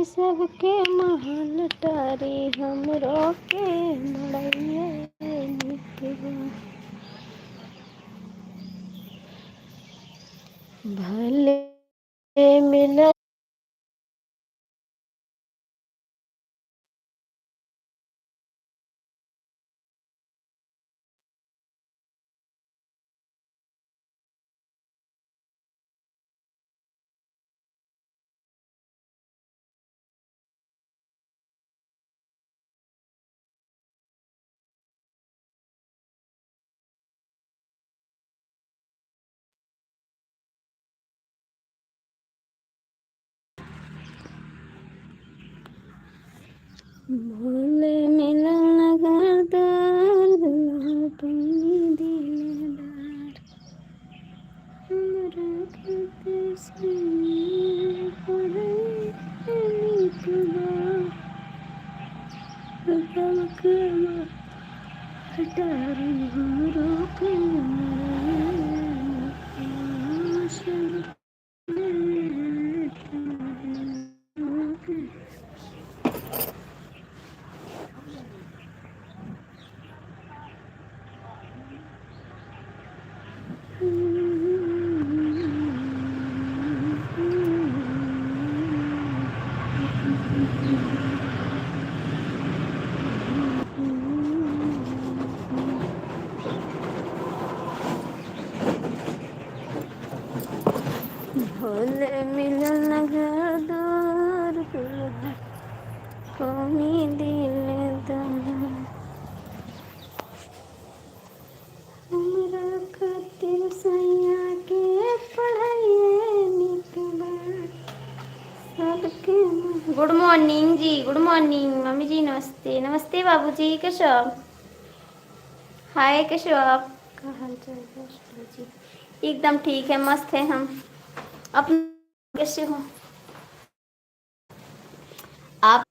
कि सबके महल टारी हमरो के मड़ैया निकबा। भले मिल भोले मिलन नगर दर्द तुम दिलदार हमरा कहते से पड़े निकबा। सबके हटारी हमरो के भोले मिलन नगर दूर कोनी दिलदार हमरा खातिर सैया के पढ़ाइए निकबा। सबके गुड मॉर्निंग जी, गुड मॉर्निंग मम्मी जी, नमस्ते नमस्ते बाबूजी, कैसे हो आप? हाय कैसे हो आप? क्या हाल चाल है जी? एकदम ठीक है, मस्त है हम। आप कैसे हो आप?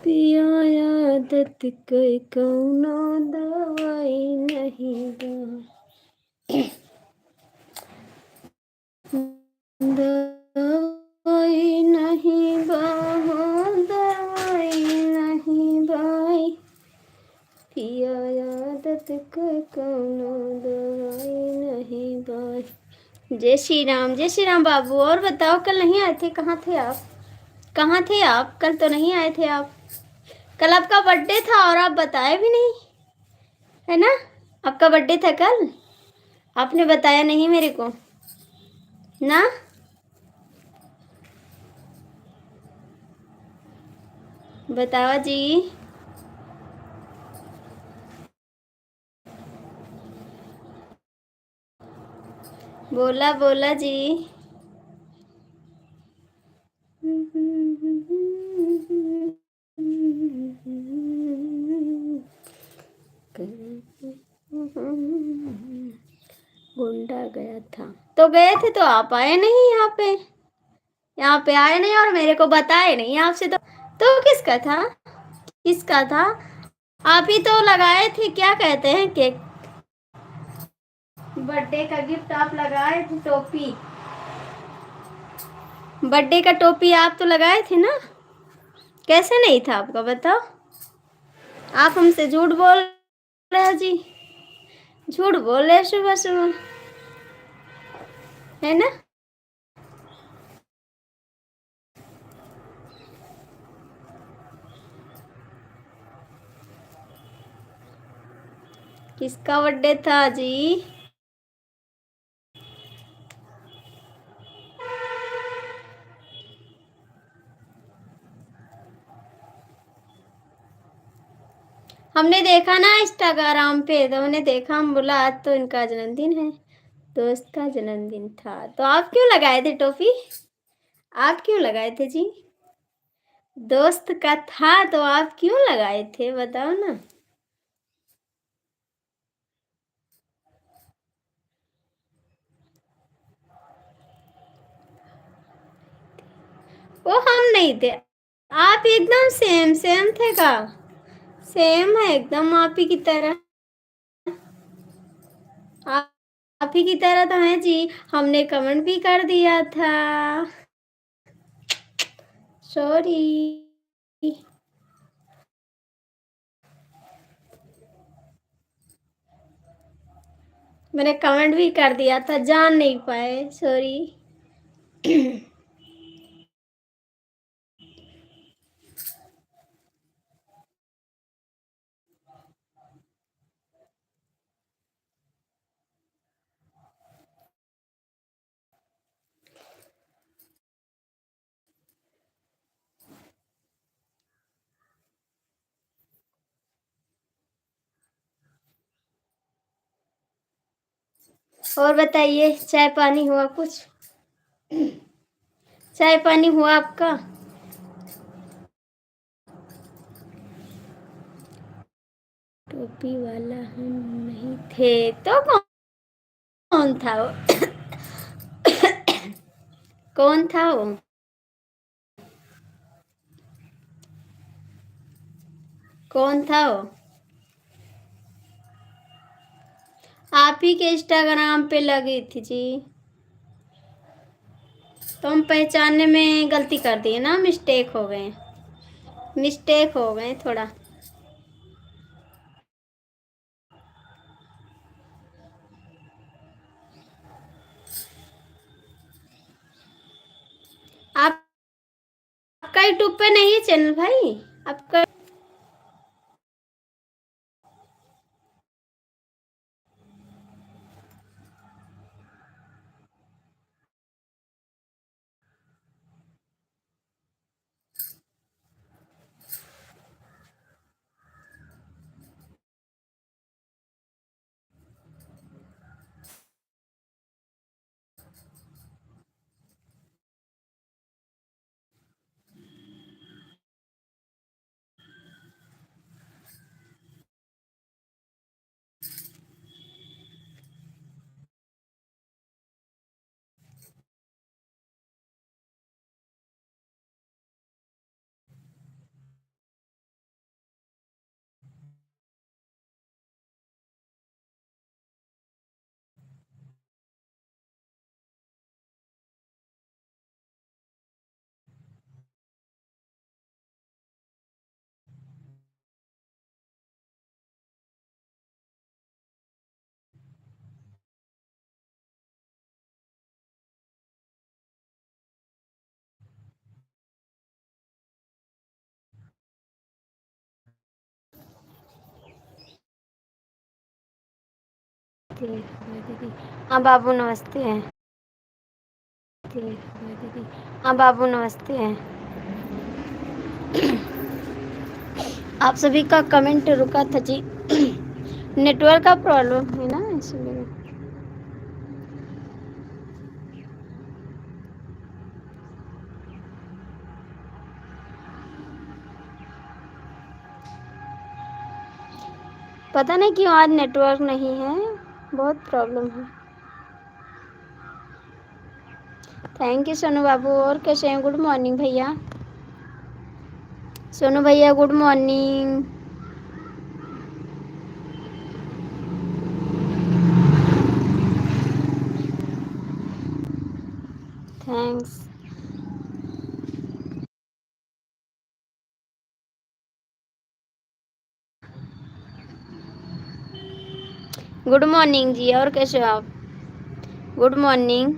पिया आदत कोई कौनो दवाई नहीं बा। दवाई नहीं बा, दवाई नहीं बाई। पिया आदत कोई कौनो दवाई नहीं बाई। जय श्री राम बाबू। और बताओ, कल नहीं आए थे, कहाँ थे आप? कहाँ थे आप? कल तो नहीं आए थे आप। कल आपका बर्थडे था और आप बताए भी नहीं, है ना? आपका बर्थडे था कल, आपने बताया नहीं मेरे को ना। बताओ जी। बोला बोला जी। गुंडा गया था तो गए थे, तो आप आए नहीं यहाँ पे। यहाँ पे आए नहीं और मेरे को बताए नहीं आपसे। तो किसका था? किसका था? आप ही तो लगाए थे, क्या कहते हैं, केक, बर्थडे का गिफ्ट आप लगाए थे। टोपी, बर्थडे का टोपी आप तो लगाए थे ना। कैसे नहीं था आपका, बताओ। आप हमसे झूठ बोल रहे हो जी, झूठ बोल रहे सुबह सुबह, है ना? किसका बर्थडे था जी? हमने देखा ना इंस्टाग्राम पे, तो हमने देखा, हम बोला आज तो इनका जन्मदिन है, दोस्त का जन्मदिन था तो आप क्यों लगाए थे टोपी? आप क्यों लगाए थे जी? दोस्त का था तो आप क्यों लगाए थे बताओ ना? वो हम नहीं थे। आप एकदम सेम सेम थे का? सेम है एकदम आप ही की तरह। आप आप ही की तरह तो है जी। हमने कमेंट भी कर दिया था। सॉरी। मैंने कमेंट भी कर दिया था जान नहीं पाए सॉरी। और बताइए चाय पानी हुआ कुछ? चाय पानी हुआ आपका? टोपी वाला हम नहीं थे तो कौन था वो? कौन था वो? कौन था वो? आप ही के इंस्टाग्राम पे लगी थी जी। तो हम पहचानने में गलती कर दिए ना, मिस्टेक हो गए। मिस्टेक हो गए थोड़ा। आप आपका यूट्यूब पे नहीं है चैनल भाई? आपका दीदी। हाँ बाबू नमस्ते हैं। दीदी। हाँ बाबू नमस्ते हैं। आप सभी का कमेंट रुका था जी। नेटवर्क का प्रॉब्लम है ना इसलिए। पता नहीं क्यों आज नेटवर्क नहीं है, बहुत प्रॉब्लम है। थैंक यू सोनू बाबू। और कैसे हैं? गुड मॉर्निंग भैया। सोनू भैया good morning. Thanks. Good morning जी। और कैसे हो आप? Good morning.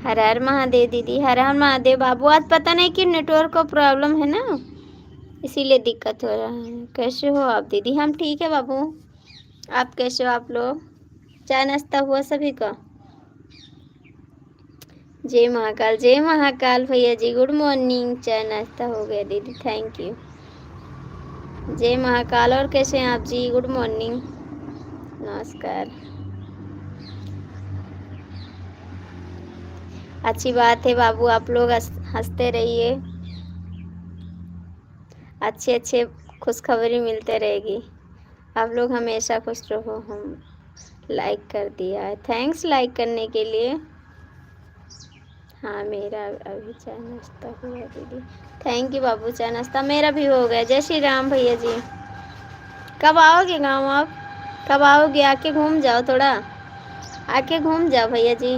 हर हर महादेव दीदी। हर हर महादेव बाबू। आज पता नहीं कि नेटवर्क का प्रॉब्लम है ना, इसीलिए दिक्कत हो रहा है। कैसे हो आप दीदी? हम ठीक है बाबू। आप कैसे हो आप लोग? चाय नाश्ता हुआ सभी का? जय महाकाल। जय महाकाल भैया जी। Good morning. चाय नाश्ता हो गया दीदी। Thank you. जय महाकाल। और कैसे हैं आप जी? गुड मॉर्निंग, नमस्कार। अच्छी बात है बाबू, आप लोग हंसते रहिए, अच्छे अच्छे खुशखबरी मिलते रहेगी। आप लोग हमेशा खुश रहो। हम लाइक कर दिया है, थैंक्स लाइक करने के लिए। हाँ, मेरा अभी चाय नाश्ता हुआ दीदी। थैंक यू बाबू, चाय नाश्ता मेरा भी हो गया। जय श्री राम भैया जी। कब आओगे गाँव आप? कब आओगे? आके घूम जाओ थोड़ा, आके घूम जाओ भैया जी।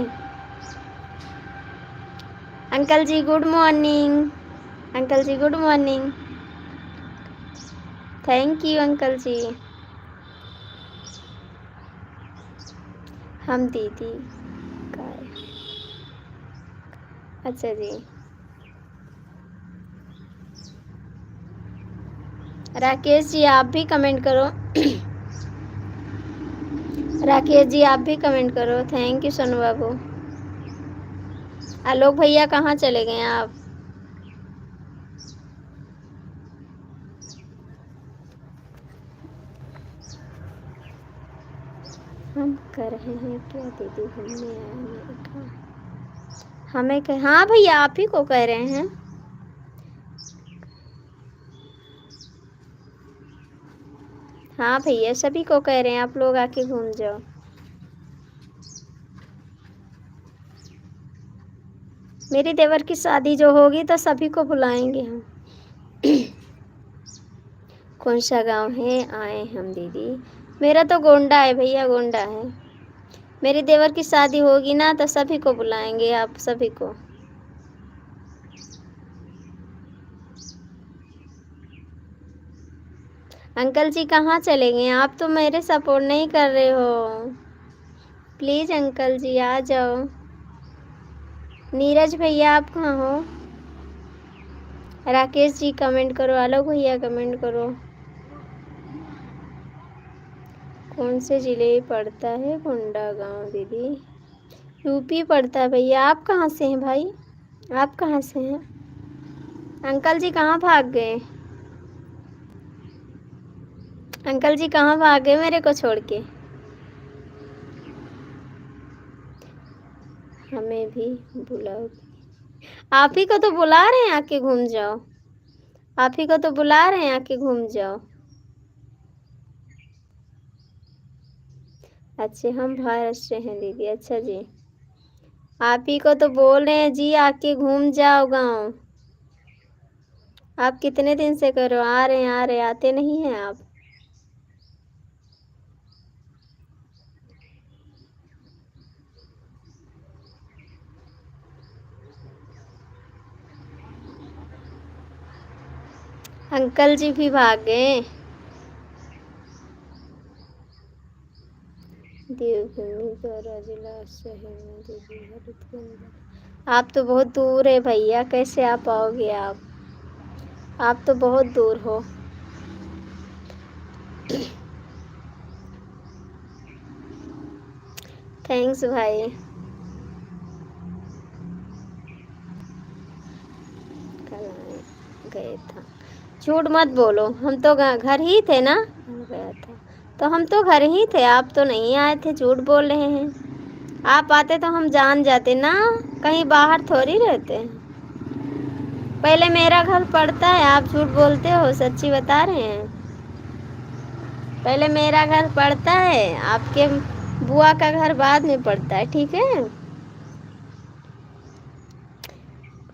अंकल जी गुड मॉर्निंग। अंकल जी good morning. Thank you uncle जी। हम दीदी का, अच्छा जी। राकेश जी आप भी कमेंट करो। राकेश जी आप भी कमेंट करो। थैंक यू सोनू बाबू। आलोक भैया कहाँ चले गए आप? हम कर रहे हैं क्या दीदी, घूमने आए मेरे घर। हमें कह, हाँ भैया आप ही को कह रहे हैं। हाँ भैया सभी को कह रहे हैं, आप लोग आके घूम जाओ। मेरी देवर की शादी जो होगी तो सभी को बुलाएंगे हम। कौन सा गांव है? आए हम दीदी। मेरा तो गोंडा है भैया, गोंडा है। मेरी देवर की शादी होगी ना तो सभी को बुलाएंगे, आप सभी को। अंकल जी कहाँ चले गए? आप तो मेरे सपोर्ट नहीं कर रहे हो। प्लीज़ अंकल जी आ जाओ। नीरज भैया आप कहाँ हो? राकेश जी कमेंट करो, आलोक भैया कमेंट करो। कौन से जिले पड़ता है गोंडा गांव दीदी? यूपी पड़ता है भैया। आप कहाँ से हैं भाई? आप कहाँ से हैं? अंकल जी कहाँ भाग गए? अंकल जी कहाँ भाग गए मेरे को छोड़ के? हमें भी बुलाओ। आप ही को तो बुला रहे हैं, आके घूम जाओ। आप ही को तो बुला रहे हैं, आके घूम जाओ। अच्छे हम भारत से हैं दीदी। अच्छा जी, आप ही को तो बोल रहे हैं जी, आके घूम जाओ गाँव। आप कितने दिन से करो, आ रहे हैं आ रहे, आते नहीं हैं आप। अंकल जी भी भाग गए। देवभूमि गौरा जिला शहर में दीदी हरितकुंज। आप तो बहुत दूर है भैया, कैसे आप आओगे? आप तो बहुत दूर हो। थैंक्स भाई। कल गए था, झूठ मत बोलो। हम तो घर ही थे ना। गया था तो हम तो घर ही थे, आप तो नहीं आए थे, झूठ बोल रहे हैं। आप आते तो हम जान जाते ना, कहीं बाहर थोड़ी रहते हैं। पहले मेरा घर पड़ता है, आप झूठ बोलते हो, सच्ची बता रहे हैं। पहले मेरा घर पड़ता है, आपके बुआ का घर बाद में पड़ता है, ठीक है।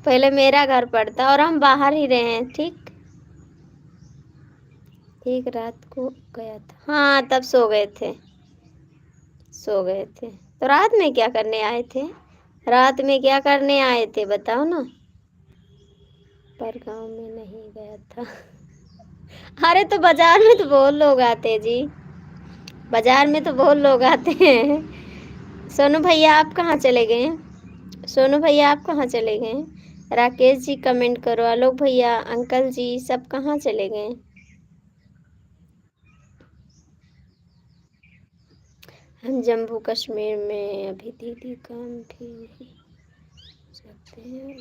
पहले मेरा घर पड़ता और हम बाहर ही रहे हैं, ठीक। एक रात को गया था, हाँ तब सो गए थे। सो गए थे तो रात में क्या करने आए थे? रात में क्या करने आए थे बताओ ना। पर गांव में नहीं गया था। अरे तो बाजार में तो बहुत लोग आते हैं जी, बाजार में तो बहुत लोग आते हैं। सोनू भैया आप कहाँ चले गए? सोनू भैया आप कहाँ चले गए? राकेश जी कमेंट करो, आलोक भैया, अंकल जी सब कहाँ चले गए? हम जम्मू कश्मीर में अभी दीदी काम भी नहीं सकते हैं।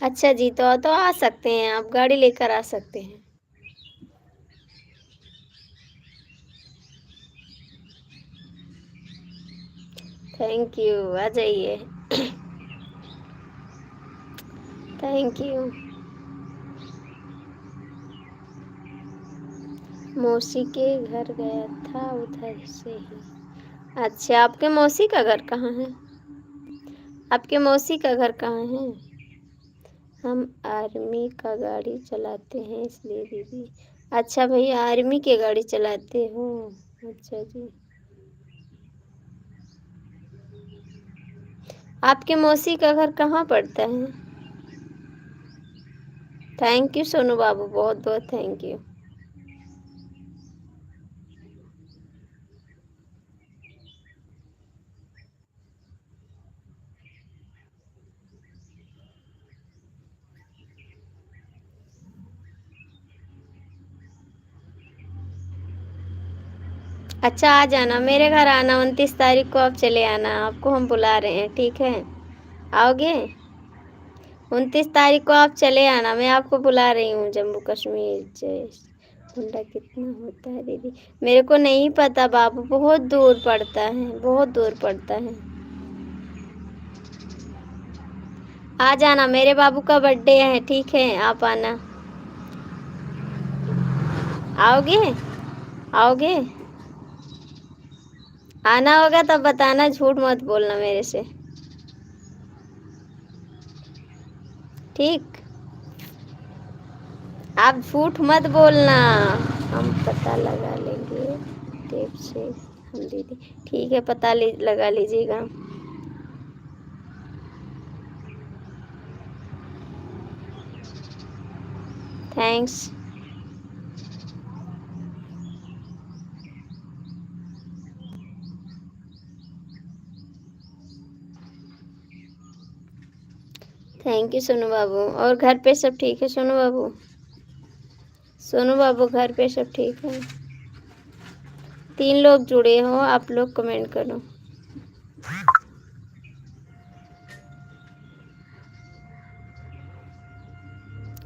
अच्छा जी, तो आ सकते हैं, आप गाड़ी लेकर आ सकते हैं। थैंक यू, आ जाइए। Thank you. मौसी के घर गया था, उधर से ही। अच्छा, आपके मौसी का घर कहाँ है? आपके मौसी का घर कहाँ है? हम आर्मी का गाड़ी चलाते हैं इसलिए दीदी। अच्छा भैया, आर्मी की गाड़ी चलाते हो? अच्छा जी। आपके मौसी का घर कहाँ पड़ता है? थैंक यू सोनू बाबू, बहुत बहुत थैंक यू। अच्छा, आ जाना मेरे घर, आना 29 तारीख को, आप चले आना, आपको हम बुला रहे हैं, ठीक है? आओगे? 29 तारीख को आप चले आना, मैं आपको बुला रही हूँ जम्मू कश्मीर। जय। हुंडा कितना होता है दीदी? मेरे को नहीं पता बाबू, बहुत दूर पड़ता है, बहुत दूर पड़ता है। आ जाना, मेरे बाबू का बर्थडे है, ठीक है? आप आना। आओगे? आओगे? आना होगा तब बताना, झूठ मत बोलना मेरे से, ठीक? आप झूठ मत बोलना, हम पता लगा लेंगे टेप से। हम दीदी, ठीक है, लगा लीजिएगा। थैंक्स। थैंक यू सोनू बाबू। और घर पे सब ठीक है सोनू बाबू? सोनू बाबू, घर पे सब ठीक है? 3 लोग जुड़े हो, आप लोग कमेंट करो।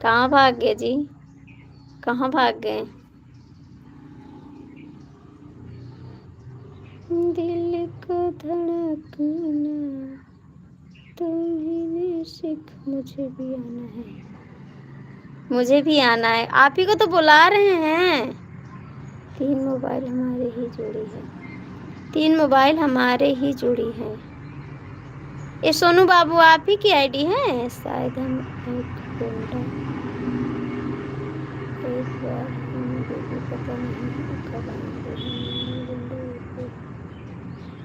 कहाँ भाग गए जी? कहाँ भाग गए? दिल को धड़कना तुम्हें सीख, मुझे भी आना है। मुझे भी आना है, आप ही को तो बुला रहे हैं। 3 मोबाइल हमारे ही जुड़ी है। 3 मोबाइल हमारे ही जुड़ी है। ये सोनू बाबू आप ही की आईडी है शायद। हम एक घंटा, एक बार हम दीदी, पता नहीं कब आएंगे।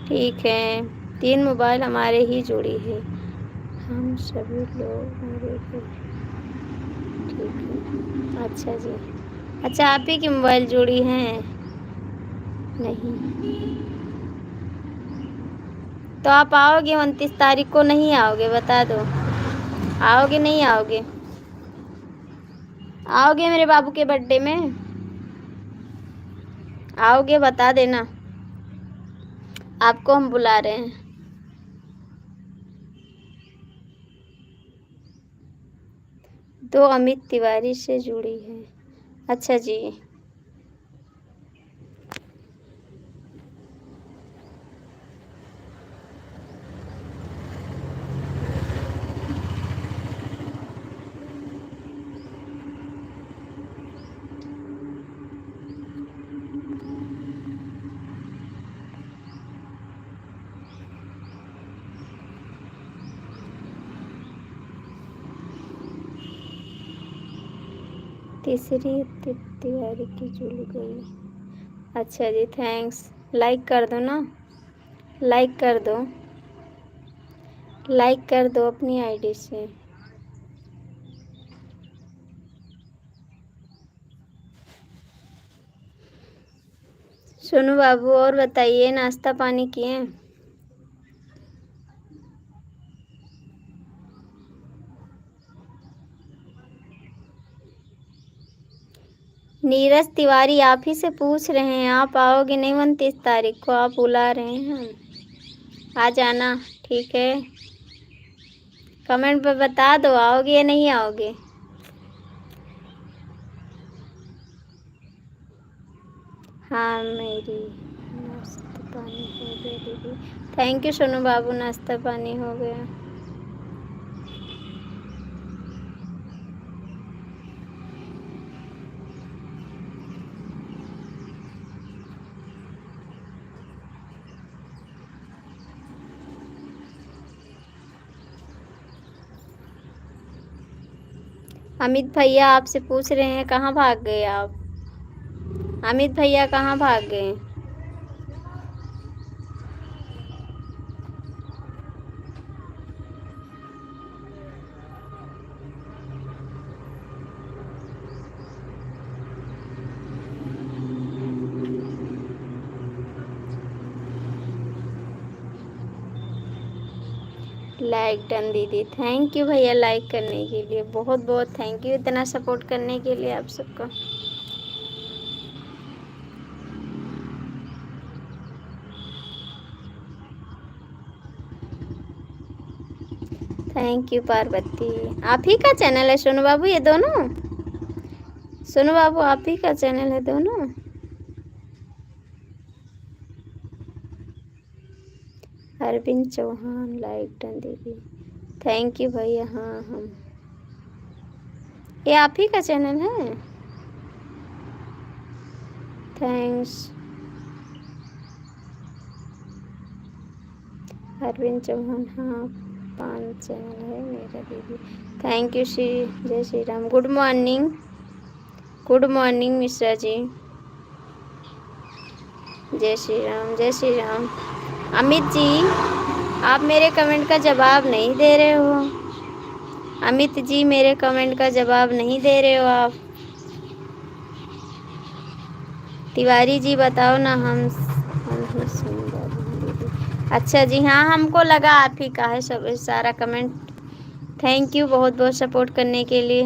ठीक है, 3 मोबाइल हमारे ही जुड़ी है, हम सभी लोग मेरे घर। ठीक है, अच्छा जी। अच्छा, आप ही की मोबाइल जुड़ी हैं? नहीं, तो आप आओगे 29 तारीख को? नहीं आओगे? बता दो, आओगे नहीं आओगे? आओगे मेरे बाबू के बर्थडे में? आओगे? बता देना, आपको हम बुला रहे हैं। दो अमित तिवारी से जुड़ी है। अच्छा जी। तीसरी तिवारी की जुड़ गई। अच्छा जी, थैंक्स। लाइक कर दो ना, लाइक कर दो, लाइक कर दो अपनी आईडी से। सोनू बाबू, और बताइए, नाश्ता पानी किए? नीरज तिवारी आप ही से पूछ रहे हैं, आप आओगे नहीं 29 तारीख को? आप बुला रहे हैं, आ जाना, ठीक है? कमेंट पे बता दो आओगे या नहीं आओगे। हाँ मेरी नाश्ता पानी हो गया दीदी। थैंक यू सोनू बाबू, नाश्ता पानी हो गया। अमित भैया आपसे पूछ रहे हैं कहाँ भाग गए आप। अमित भैया कहाँ भाग गए। लाइक डन दीदी, थैंक यू भैया लाइक करने के लिए, बहुत बहुत थैंक यू इतना सपोर्ट करने के लिए आप सबका। Thank you Parvati. आप ही का चैनल है सोनू बाबू ये दोनों। सोनू बाबू आप ही का चैनल है दोनों। अरविंद चौहान लाइक डन दीदी, थैंक यू भैया। हाँ हम ये आप ही का चैनल है। थैंक्स अरविंद चौहान। हाँ 5 चैनल है मेरा दीदी। थैंक यू श्री जय Shri Ram. Good morning, good morning Mishra ji. जय श्री राम, जय श्री राम। अमित जी आप मेरे कमेंट का जवाब नहीं दे रहे हो। अमित जी मेरे कमेंट का जवाब नहीं दे रहे हो आप। तिवारी जी बताओ ना। हम ही सुंदर हैं दीदी। अच्छा जी हाँ हमको लगा आप ही का है सब सारा कमेंट। थैंक यू बहुत बहुत सपोर्ट करने के लिए।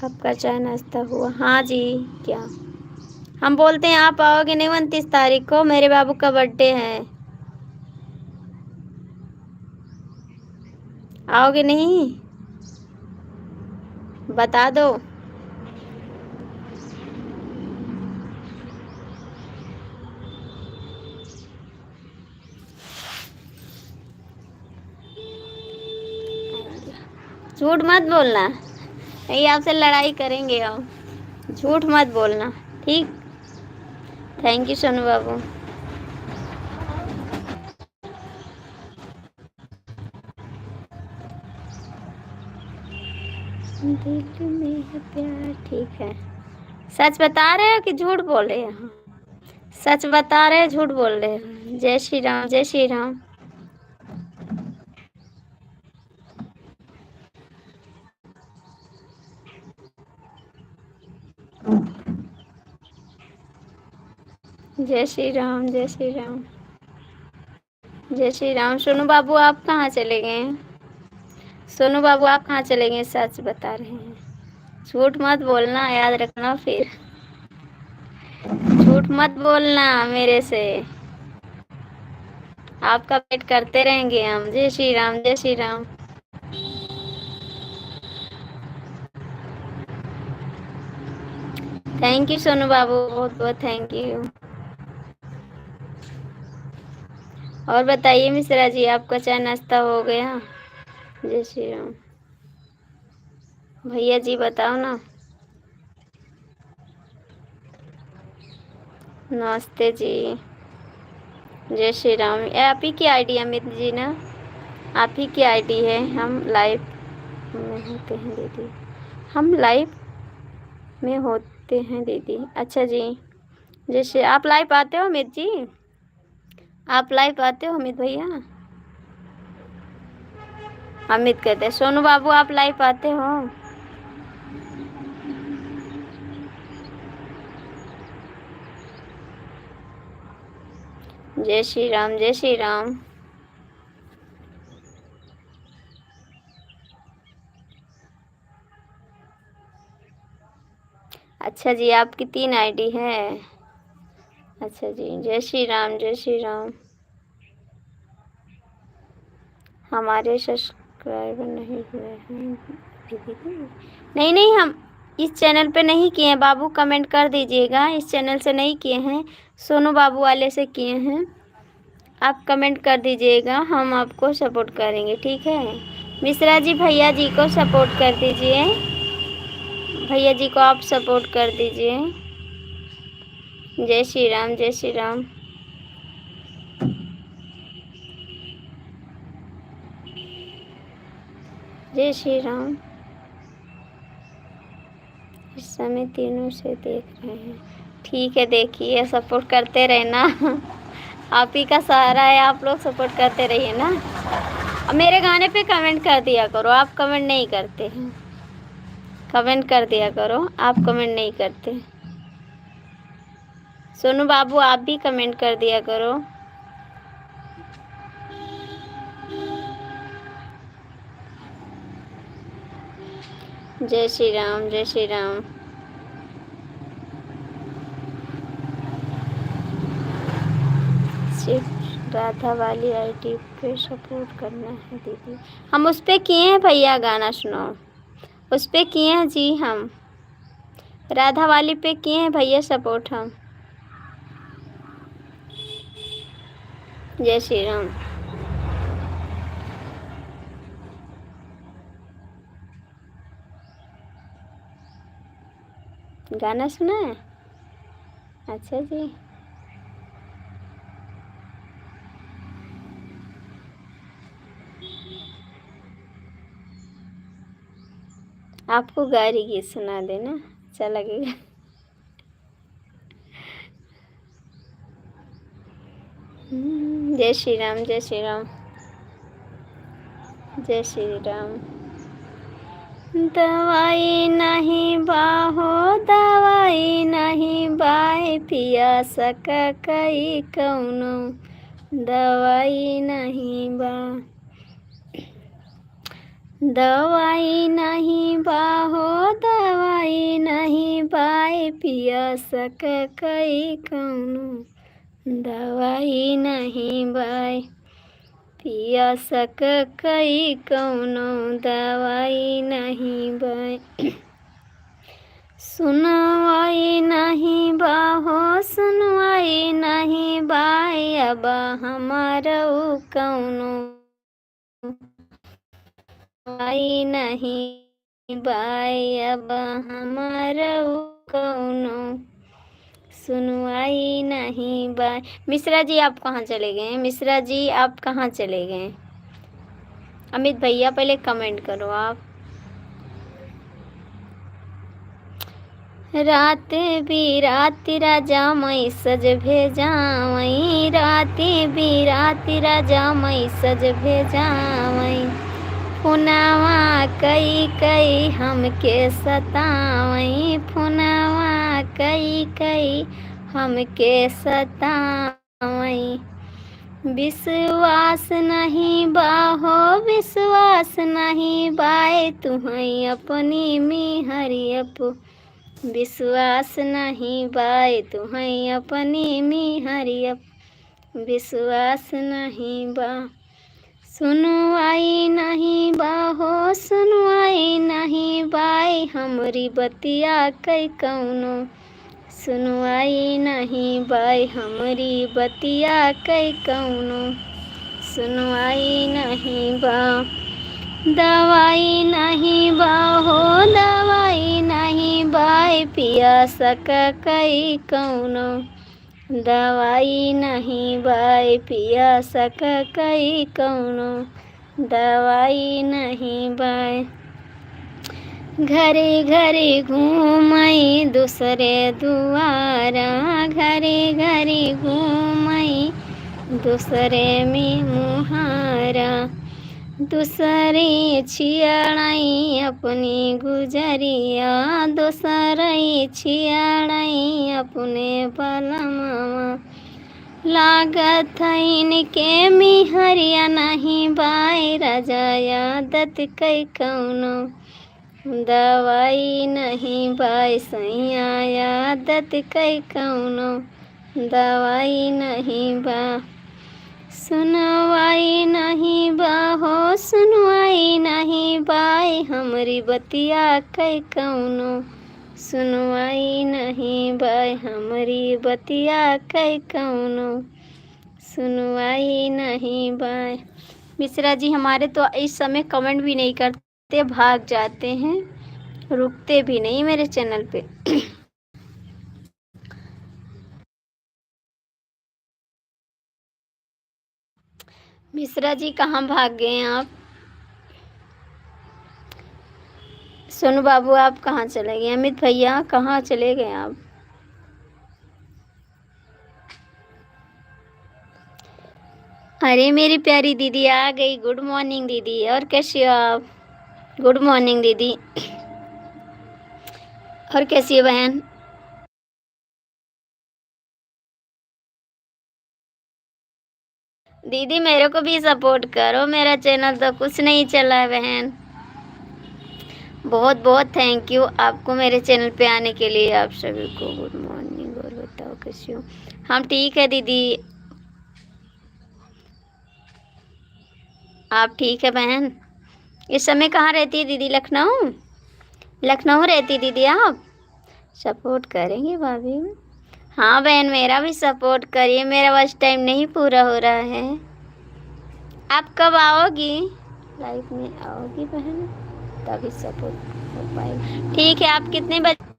आपका चाय नाश्ता हुआ। हाँ जी क्या हम बोलते हैं आप आओगे नहीं 29 तारीख को, मेरे बाबू का बर्थडे है। आओगे नहीं बता दो। झूठ मत बोलना, नहीं आपसे लड़ाई करेंगे हम। झूठ मत बोलना ठीक। थैंक यू सोनू बाबू। दिल में है प्यार ठीक है। सच बता रहे हो कि झूठ बोल रहे हैं। सच बता रहे हो झूठ बोल रहे हो। जय श्री राम, जय श्री राम। जय श्री राम, जय श्री राम, जय श्री राम। सोनू बाबू आप कहाँ चले गए हैं। सोनू बाबू आप कहाँ चले गए। सच बता रहे हैं, झूठ मत बोलना याद रखना फिर। झूठ मत बोलना मेरे से, आपका वेट करते रहेंगे हम। जय श्री राम, जय श्री राम। थैंक यू सोनू बाबू बहुत बहुत थैंक यू। और बताइए मिश्रा जी आपका चाय नाश्ता हो गया। जय श्री राम। भैया जी बताओ ना। नमस्ते जी। जय श्री राम। ये आप ही की आईडी अमित जी ना, आप ही की आईडी है। हम लाइव में होते हैं दीदी, हम लाइव में होते हैं दीदी। अच्छा जी जैसे आप लाइव आते हो अमित जी, आप लाइव आते हो अमित भैया। अमित कहते हैं सोनू बाबू आप लाइव आते हो। जय श्री राम, जय श्री राम। अच्छा जी आपकी 3 आईडी है। अच्छा जी जय श्री राम, जय श्री राम। हमारे सब्सक्राइबर नहीं हुए हैं दीदी। नहीं नहीं, हम इस चैनल पे नहीं किए हैं बाबू, कमेंट कर दीजिएगा। इस चैनल से नहीं किए हैं, सोनू बाबू वाले से किए हैं। आप कमेंट कर दीजिएगा, हम आपको सपोर्ट करेंगे, ठीक है। मिश्रा जी भैया जी को सपोर्ट कर दीजिए, भैया जी को आप सपोर्ट कर दीजिए। जय श्री राम, जय श्री राम। जय श्री राम। इस समय तीनों से देख रहे हैं, ठीक है, देखिए सपोर्ट करते रहना। आप ही का सहारा है, आप लोग सपोर्ट करते रहिए ना। अब मेरे गाने पे कमेंट कर दिया करो, आप कमेंट नहीं करते हैं। कमेंट कर दिया करो, आप कमेंट नहीं करते। सोनू बाबू आप भी कमेंट कर दिया करो। जय श्री राम, जय श्री राम। सिर्फ राधा वाली आईडी पे सपोर्ट करना है दीदी। हम उस पे किए हैं भैया, गाना सुनाओ। उस पे किए हैं जी, हम राधा वाली पे किए हैं भैया सपोर्ट हम। जय श्री राम। गाना सुना है? अच्छा जी। आपको गारी गीत सुना देना, अच्छा लगेगा। जय श्री राम, जय श्री राम, जय श्री राम। दवाई नहीं बाहो, दवाई नहीं बाए, पिया सका कई कौनो दवाई नहीं बा। दवाई नहीं बाहो, दवाई नहीं बाए, पिया सका कई कौनो दवाई नहीं बाए। पिया सक कई कौनो दवाई नहीं बाए। सुनवाई नहीं बाहो, सुनवाई नहीं बाए, अब हमारा कौनो दवाई नहीं बाए, अब हमारा कौनो सुनवाई नहीं बाय। मिश्रा जी आप कहाँ चले गए? मिश्रा जी आप कहाँ चले गए? अमित भैया पहले कमेंट करो आप। रात बिरात राजा मई सज भेजावई, रात बिरात राजा मई सज भेजावई, फुनावा कई कई हमके सतावई, फुनावा कई कई हमके सतावई। विश्वास नहीं बाहो, विश्वास नहीं बाए, तुम्हें अपनी मिहरियप। विश्वास नहीं बाए, तुम्हें अपनी मिहरियप। विश्वास नहीं बा। सुनवाई नहीं बाहो, सुनवाई नहीं बाई, हमरी बतिया कई कौनो सुनवाई नहीं बाई, हमरी बतिया कई कौनो सुनवाई नहीं बा। दवाई नहीं बाहो, दवाई नहीं बाई, पिया सक कई कौनो दवाई नहीं बाई, पिया सक कई कौनो दवाई नहीं बाई। घरे घरे घूमई दूसरे दुआरा, घरे घरे घूमई दूसरे में मुहारा, दूसरे छियाड़ई अपनी गुजरिया, दूसरे छियाड़ई अपने बलमावा। लागत इनके मिहरिया नहीं बाई, राजा आदत कई कौनो दवाई नहीं बाई, सैया आदत कई कौनो दवाई नहीं बा। सुनवाई नहीं बाहो, सुनवाई सुनवाई नहीं बाई हमरी बतिया कई कौनो सुनवाई नहीं बाई हमरी बतिया कई कौनो सुनवाई नहीं बाई। मिश्रा जी हमारे तो इस समय कमेंट भी नहीं करते, भाग जाते हैं, रुकते भी नहीं मेरे चैनल पे। मिश्रा जी कहाँ भाग गए हैं आप? सोनू बाबू आप कहाँ चले गए? अमित भैया कहाँ चले गए आप? अरे मेरी प्यारी दीदी आ गई। गुड मॉर्निंग दीदी, और कैसी हो आप? गुड मॉर्निंग दीदी, और कैसी हो बहन? दीदी मेरे को भी सपोर्ट करो, मेरा चैनल तो कुछ नहीं चला है बहन। बहुत बहुत थैंक यू आपको मेरे चैनल पे आने के लिए, आप सभी को गुड मॉर्निंग। और बताओ कैसी हो? हम ठीक है दीदी, आप ठीक है बहन? इस समय कहाँ रहती है दीदी? लखनऊ? लखनऊ रहती दीदी आप? सपोर्ट करेंगे भाभी? हाँ बहन मेरा भी सपोर्ट करिए, मेरा बस टाइम नहीं पूरा हो रहा है। आप कब आओगी? लाइफ में आओगी बहन तभी सपोर्ट हो पाएगा। ठीक है, आप कितने बजे?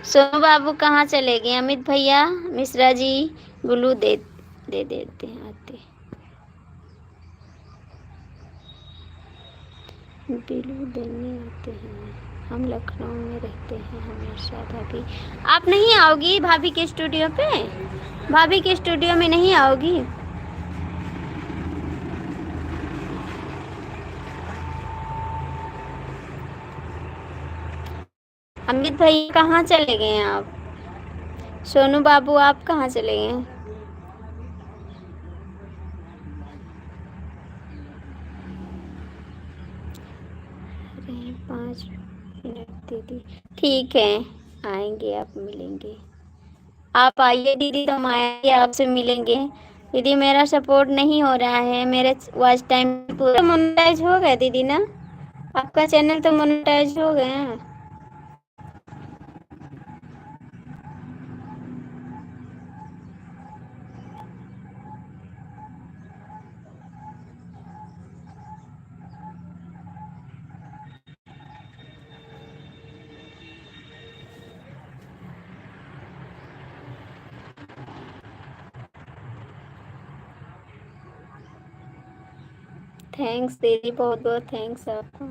सोनू बाबू कहाँ चले गए? अमित भैया, मिश्रा जी, गुल्लू दे देते हैं आते। बिल्लू देने आते हैं, हम लखनऊ में रहते हैं हमेशा। भाभी आप नहीं आओगी भाभी के स्टूडियो पे? भाभी के स्टूडियो में नहीं आओगी? अमित भैया कहाँ चले गए हैं आप? सोनू बाबू आप कहाँ चले गए हैं? अरे 5 मिनट दीदी, ठीक है आएंगे, आप मिलेंगे। आप आइए दीदी, तो हम आएंगे आपसे मिलेंगे। दीदी मेरा सपोर्ट नहीं हो रहा है, मेरे वॉच टाइम पूरा मोनेटाइज हो गया दीदी ना? आपका चैनल तो मोनेटाइज हो गया। थैंक्स दीदी, बहुत बहुत थैंक्स आपको।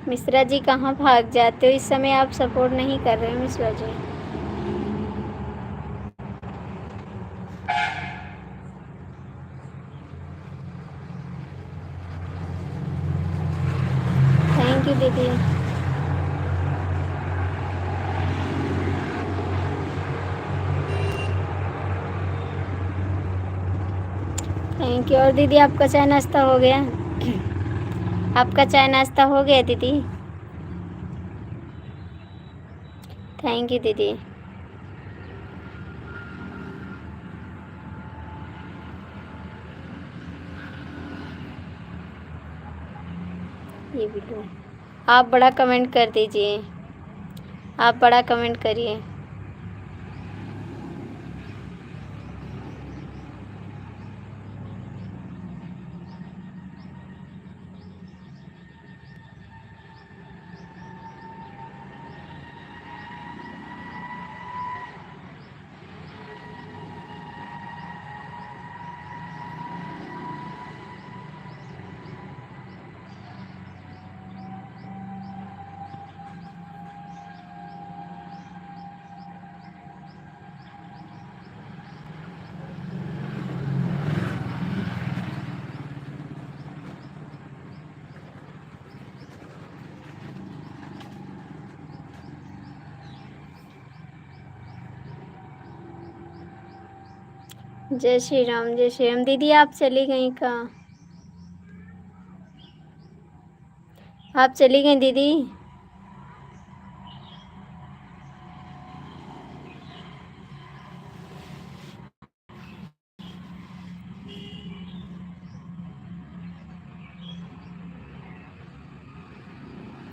मिश्रा जी कहाँ भाग जाते हो? इस समय आप सपोर्ट नहीं कर रहे हो मिश्रा जी। थैंक यू दीदी। Thank you. और दीदी आपका चाय नाश्ता हो गया? आपका चाय नाश्ता हो गया दीदी? थैंक यू दीदी। ये भी लो, आप बड़ा कमेंट कर दीजिए, आप बड़ा कमेंट करिए। जय श्री राम, जय श्री राम। दीदी आप चली गई कहाँ? आप चली गई दीदी?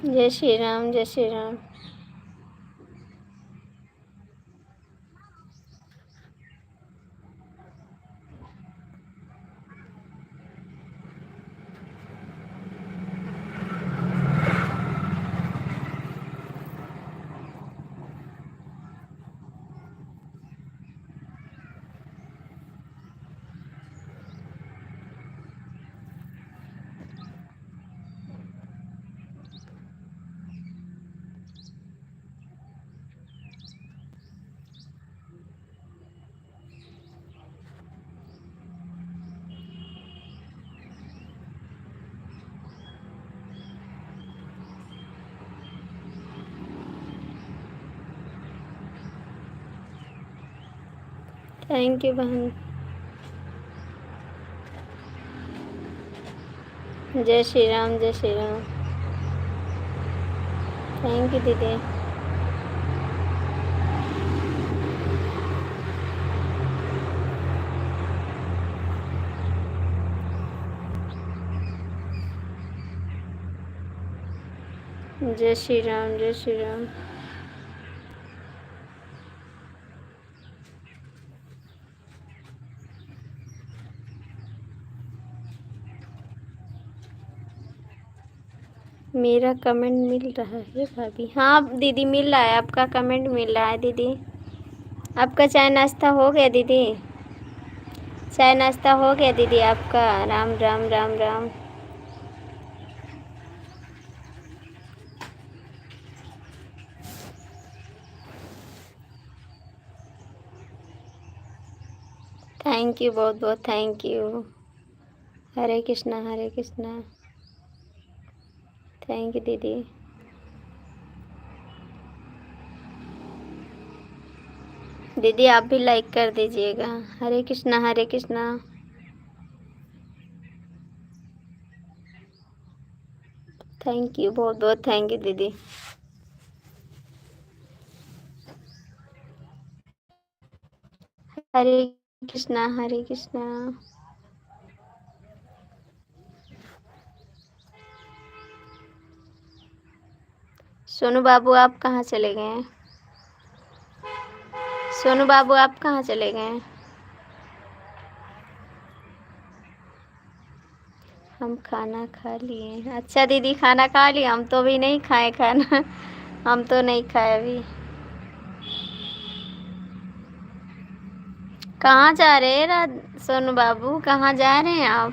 जय श्री राम, जय श्री राम। थैंक यू बहन। जय श्री राम, जय श्री राम। थैंक यू दीदी। जय श्री राम, जय श्री राम। मेरा कमेंट मिल रहा है भाभी? हाँ दीदी मिल रहा है, आपका कमेंट मिल रहा है दीदी। आपका चाय नाश्ता हो गया दीदी? चाय नाश्ता हो गया दीदी आपका? राम राम राम राम। थैंक यू, बहुत बहुत thank you. Hare Krishna, Hare Krishna. Thank you दीदी। दीदी आप भी लाइक कर दीजिएगा। हरे कृष्णा, हरे कृष्णा। थैंक यू, बहुत बहुत थैंक यू दीदी। हरे कृष्णा, हरे कृष्णा। सोनू बाबू आप कहाँ चले गए? सोनू बाबू आप कहाँ चले गए? हम खाना खा लिए। अच्छा दीदी खाना खा लिया? हम तो अभी नहीं खाए खाना। हम तो नहीं खाए अभी। कहाँ जा रहे हैं सोनू बाबू, कहाँ जा रहे हैं आप?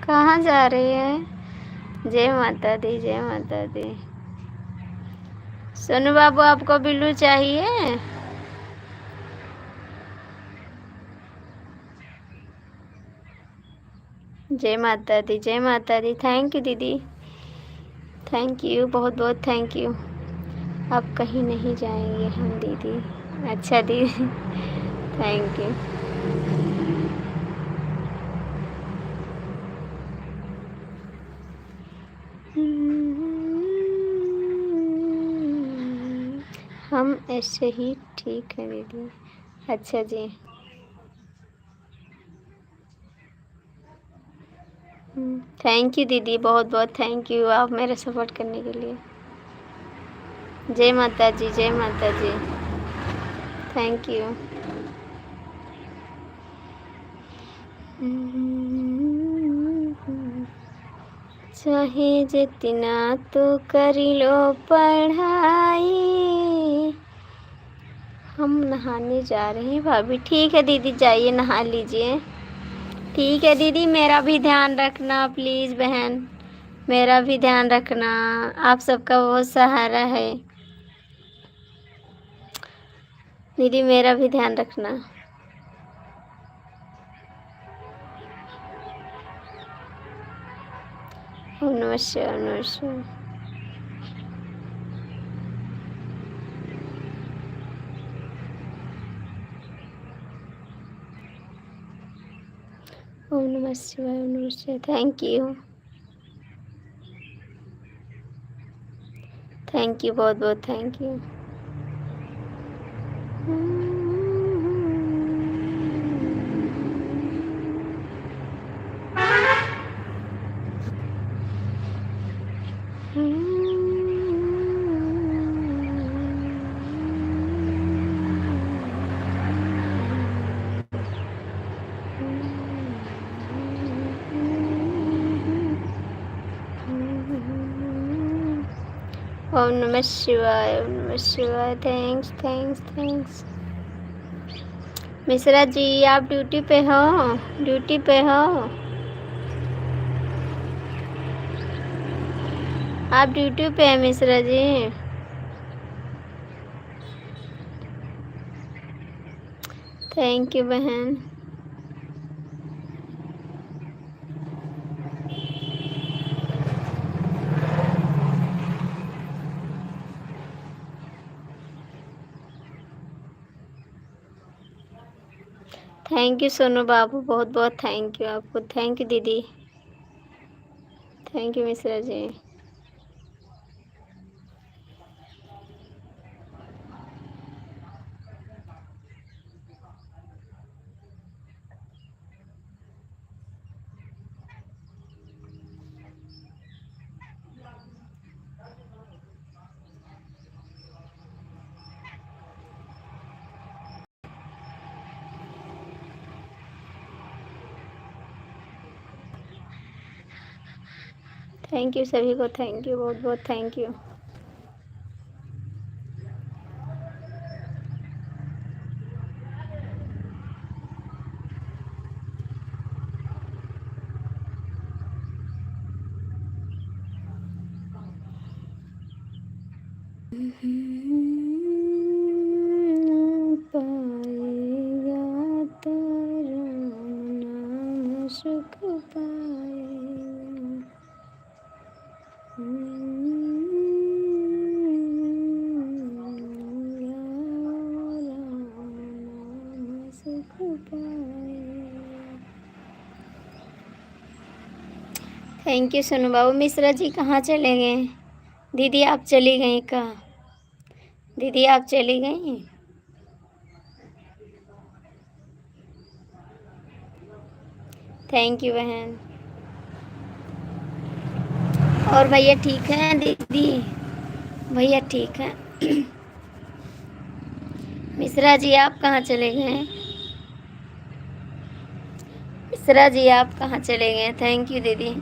कहाँ जा रहे हैं? जय माता दी, जय माता दी। सोनू बाबू आपको बिल्लू चाहिए? जय माता दी, जय माता दी। थैंक यू दीदी, थैंक यू, बहुत बहुत थैंक यू। आप कहीं नहीं जाएंगे हम दीदी। अच्छा दीदी थैंक यू। हम ऐसे ही ठीक है दीदी। अच्छा जी। थैंक यू दीदी, बहुत बहुत थैंक यू आप मेरा सपोर्ट करने के लिए। जय माता जी, जय माता जी। Thank you. चाहे जितना तो कर लो पढ़ाई। हम नहाने जा रहे हैं भाभी। ठीक है दीदी जाइए नहा लीजिए। ठीक है दीदी, मेरा भी ध्यान रखना प्लीज़ बहन, मेरा भी ध्यान रखना। आप सबका बहुत सहारा है दीदी, मेरा भी ध्यान रखना। ओम नमः शिवाय, ओम नमः शिवाय। ओम नमः शिवाय, ओम नमः शिवाय। Thank you. थैंक यू, बहुत बहुत थैंक यू। ओम नमः शिवाय, ओम नमः शिवाय। Thanks thanks thanks. Mishra ji आप ड्यूटी पे हो? ड्यूटी पे हो? आप ड्यूटी पे हैं मिश्रा जी? थैंक यू बहन। थैंक यू सोनू बाबू, बहुत बहुत थैंक यू आपको। थैंक यू दीदी, thank you Mishra ji. Thank you सभी को, थैंक यू, बहुत बहुत थैंक यू। पाएगा तो राम नाम सुख पाएगा। राम सुख पाएगा। थैंक यू सोनू बाबू। मिश्रा जी कहाँ चले गए? दीदी आप चली गई का? दीदी आप चली गई? थैंक यू बहन। और भैया ठीक हैं? दीदी भैया ठीक हैं? मिश्रा जी आप कहाँ चले गए? मिश्रा जी आप कहाँ चले गए? थैंक यू दीदी।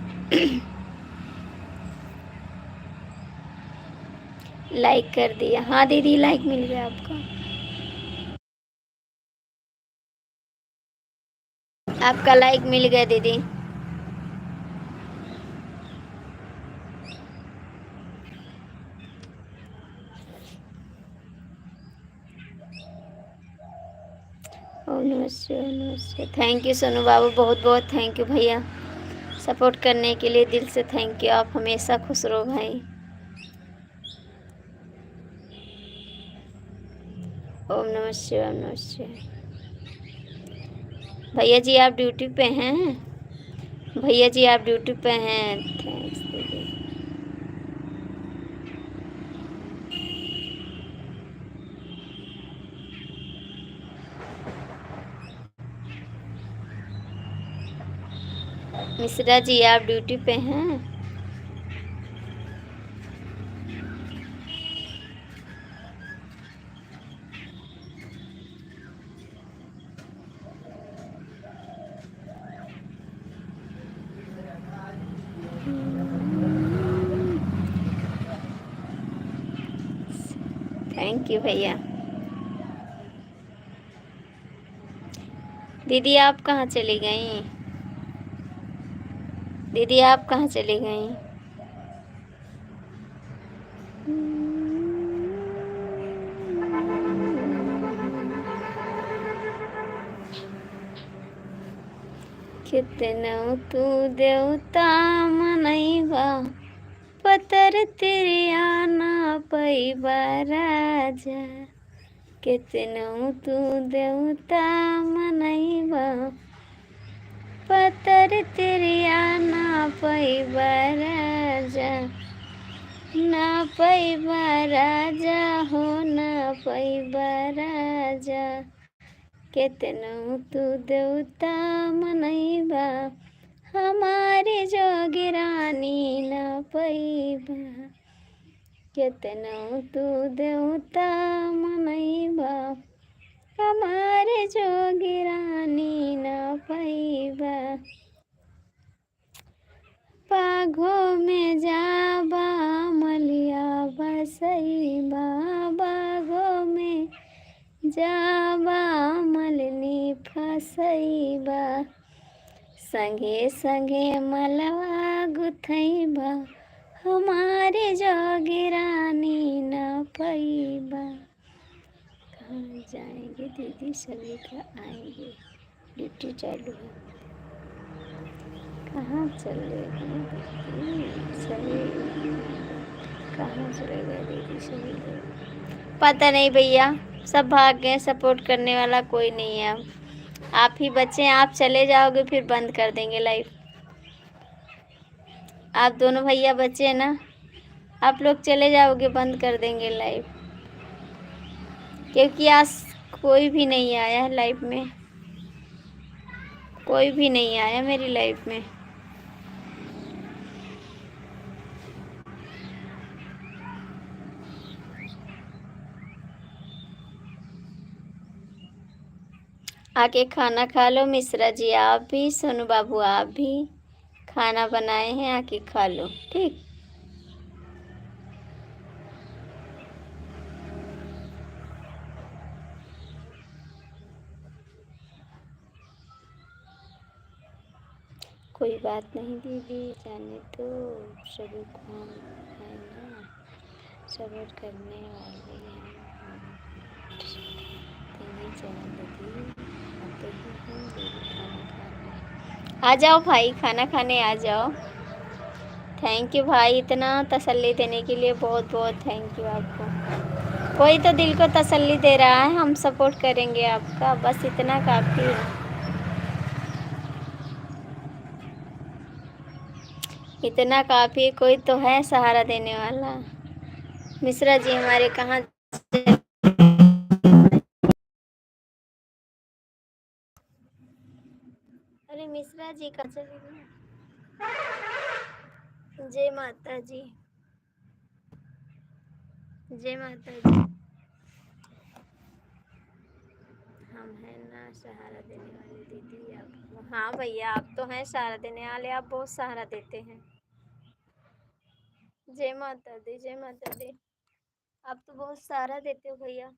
लाइक कर दिया। हाँ दीदी लाइक मिल गया आपका। आपका लाइक मिल गया दीदी। ओम नमस्ते, ओम नमस्ते। थैंक यू सोनू बाबू, बहुत बहुत थैंक यू भैया। सपोर्ट करने के लिए दिल से थैंक यू। आप हमेशा खुश रहो भाई। ओम नमः शिवाय, ओम नमः शिवाय। भैया जी आप ड्यूटी पे हैं? भैया जी आप ड्यूटी पे हैं? थैंक्स दीदी। मिश्रा जी आप ड्यूटी पे हैं? थैंक यू भैया। दीदी आप कहाँ चली गई? दीदी आप कहाँ चली गई? कितना तू देवता मनैबा, पतर तिरिया ना पैबा राजा। कितना तू देवता मनैबा, पतर तिरिया ना पैबा राजा। ना पैबा राजा हो ना पैबा राजा, केतनो तू देवता मनैबा, हमारे जोगिरानी ना पैबा, केतनो तू देवता मनैबा, हमारे जोगिरानी ना पैबा। बाघों में जाबा मलिया बसैबा, बाघों में जाबा मलनी फसैबा, संगे संगे मलवा गुथैबा, हमारे जोगिरानी न पैबा। कहाँ जाएंगे दीदी सभी का आएंगे, ड्यूटी चालू है। कहाँ चले गए दीदी सभी, कहाँ चले गए दीदी सभी लोग, पता नहीं भैया, सब भाग गए, सपोर्ट करने वाला कोई नहीं है। अब आप ही बच्चे हैं, आप चले जाओगे फिर बंद कर देंगे लाइव। आप दोनों भैया बच्चे हैं ना, आप लोग चले जाओगे बंद कर देंगे लाइव, क्योंकि आज कोई भी नहीं आया है लाइव में, कोई भी नहीं आया मेरी लाइव में। आके खाना खा लो मिश्रा जी, आप भी, सोनू बाबू आप भी, खाना बनाए हैं आके खा लो, ठीक। कोई बात नहीं दीदी, जाने तो सभी को है ना, सपोर्ट करने वाले हैं। आ जाओ भाई, खाना खाने आ जाओ। थैंक यू भाई, इतना तसल्ली देने के लिए बहुत बहुत थैंक यू आपको। कोई तो दिल को तसल्ली दे रहा है, हम सपोर्ट करेंगे आपका, बस इतना काफ़ी है। इतना काफ़ी, कोई तो है सहारा देने वाला। मिश्रा जी हमारे कहाँ, अरे मिश्रा जी कहाँ चले गए? जय माता जी, जय माता जी। हम हैं ना सहारा देने वाले दीदी आपको। हाँ भैया, आप तो हैं सहारा देने वाले, आप बहुत सहारा देते हैं। जय माता दी, जय माता दी। आप तो बहुत सहारा देते हो भैया।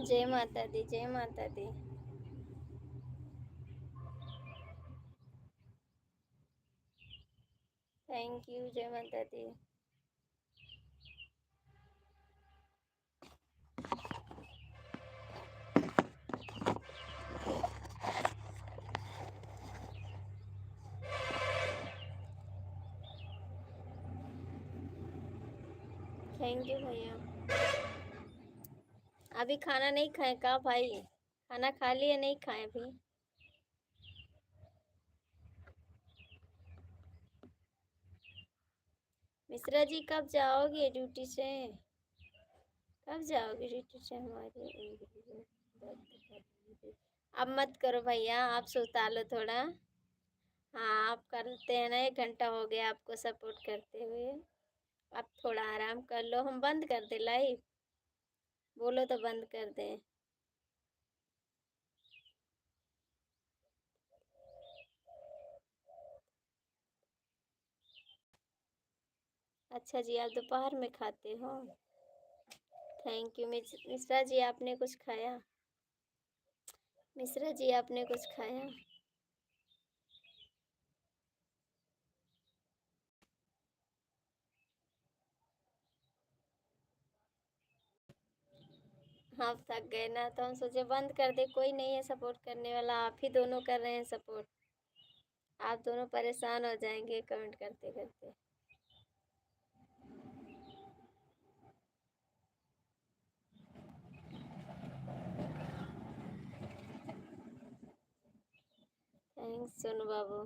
जय माता दी, जय माता दी। थैंक यू, जय माता दी। थैंक यू भैया। अभी खाना नहीं खाए का भाई? खाना खा लिया, नहीं खाए अभी? मिश्रा जी कब जाओगे ड्यूटी से? कब जाओगे ड्यूटी से हमारे? अब मत करो भैया, आप सुता लो थोड़ा। हाँ, आप करते हैं ना, 1 घंटा हो गया आपको सपोर्ट करते हुए। अब थोड़ा आराम कर लो, हम बंद कर दे लाइव? बोलो तो बंद कर दें। अच्छा जी, आप दोपहर में खाते हो? थैंक यू मिश्रा जी, आपने कुछ खाया? मिश्रा जी आपने कुछ खाया? आप थक गए ना तो हम सोचे बंद कर दे, कोई नहीं है सपोर्ट करने वाला, आप ही दोनों कर रहे हैं सपोर्ट। आप दोनों परेशान हो जाएंगे कमेंट करते करते। थैंक्स सोनू बाबू।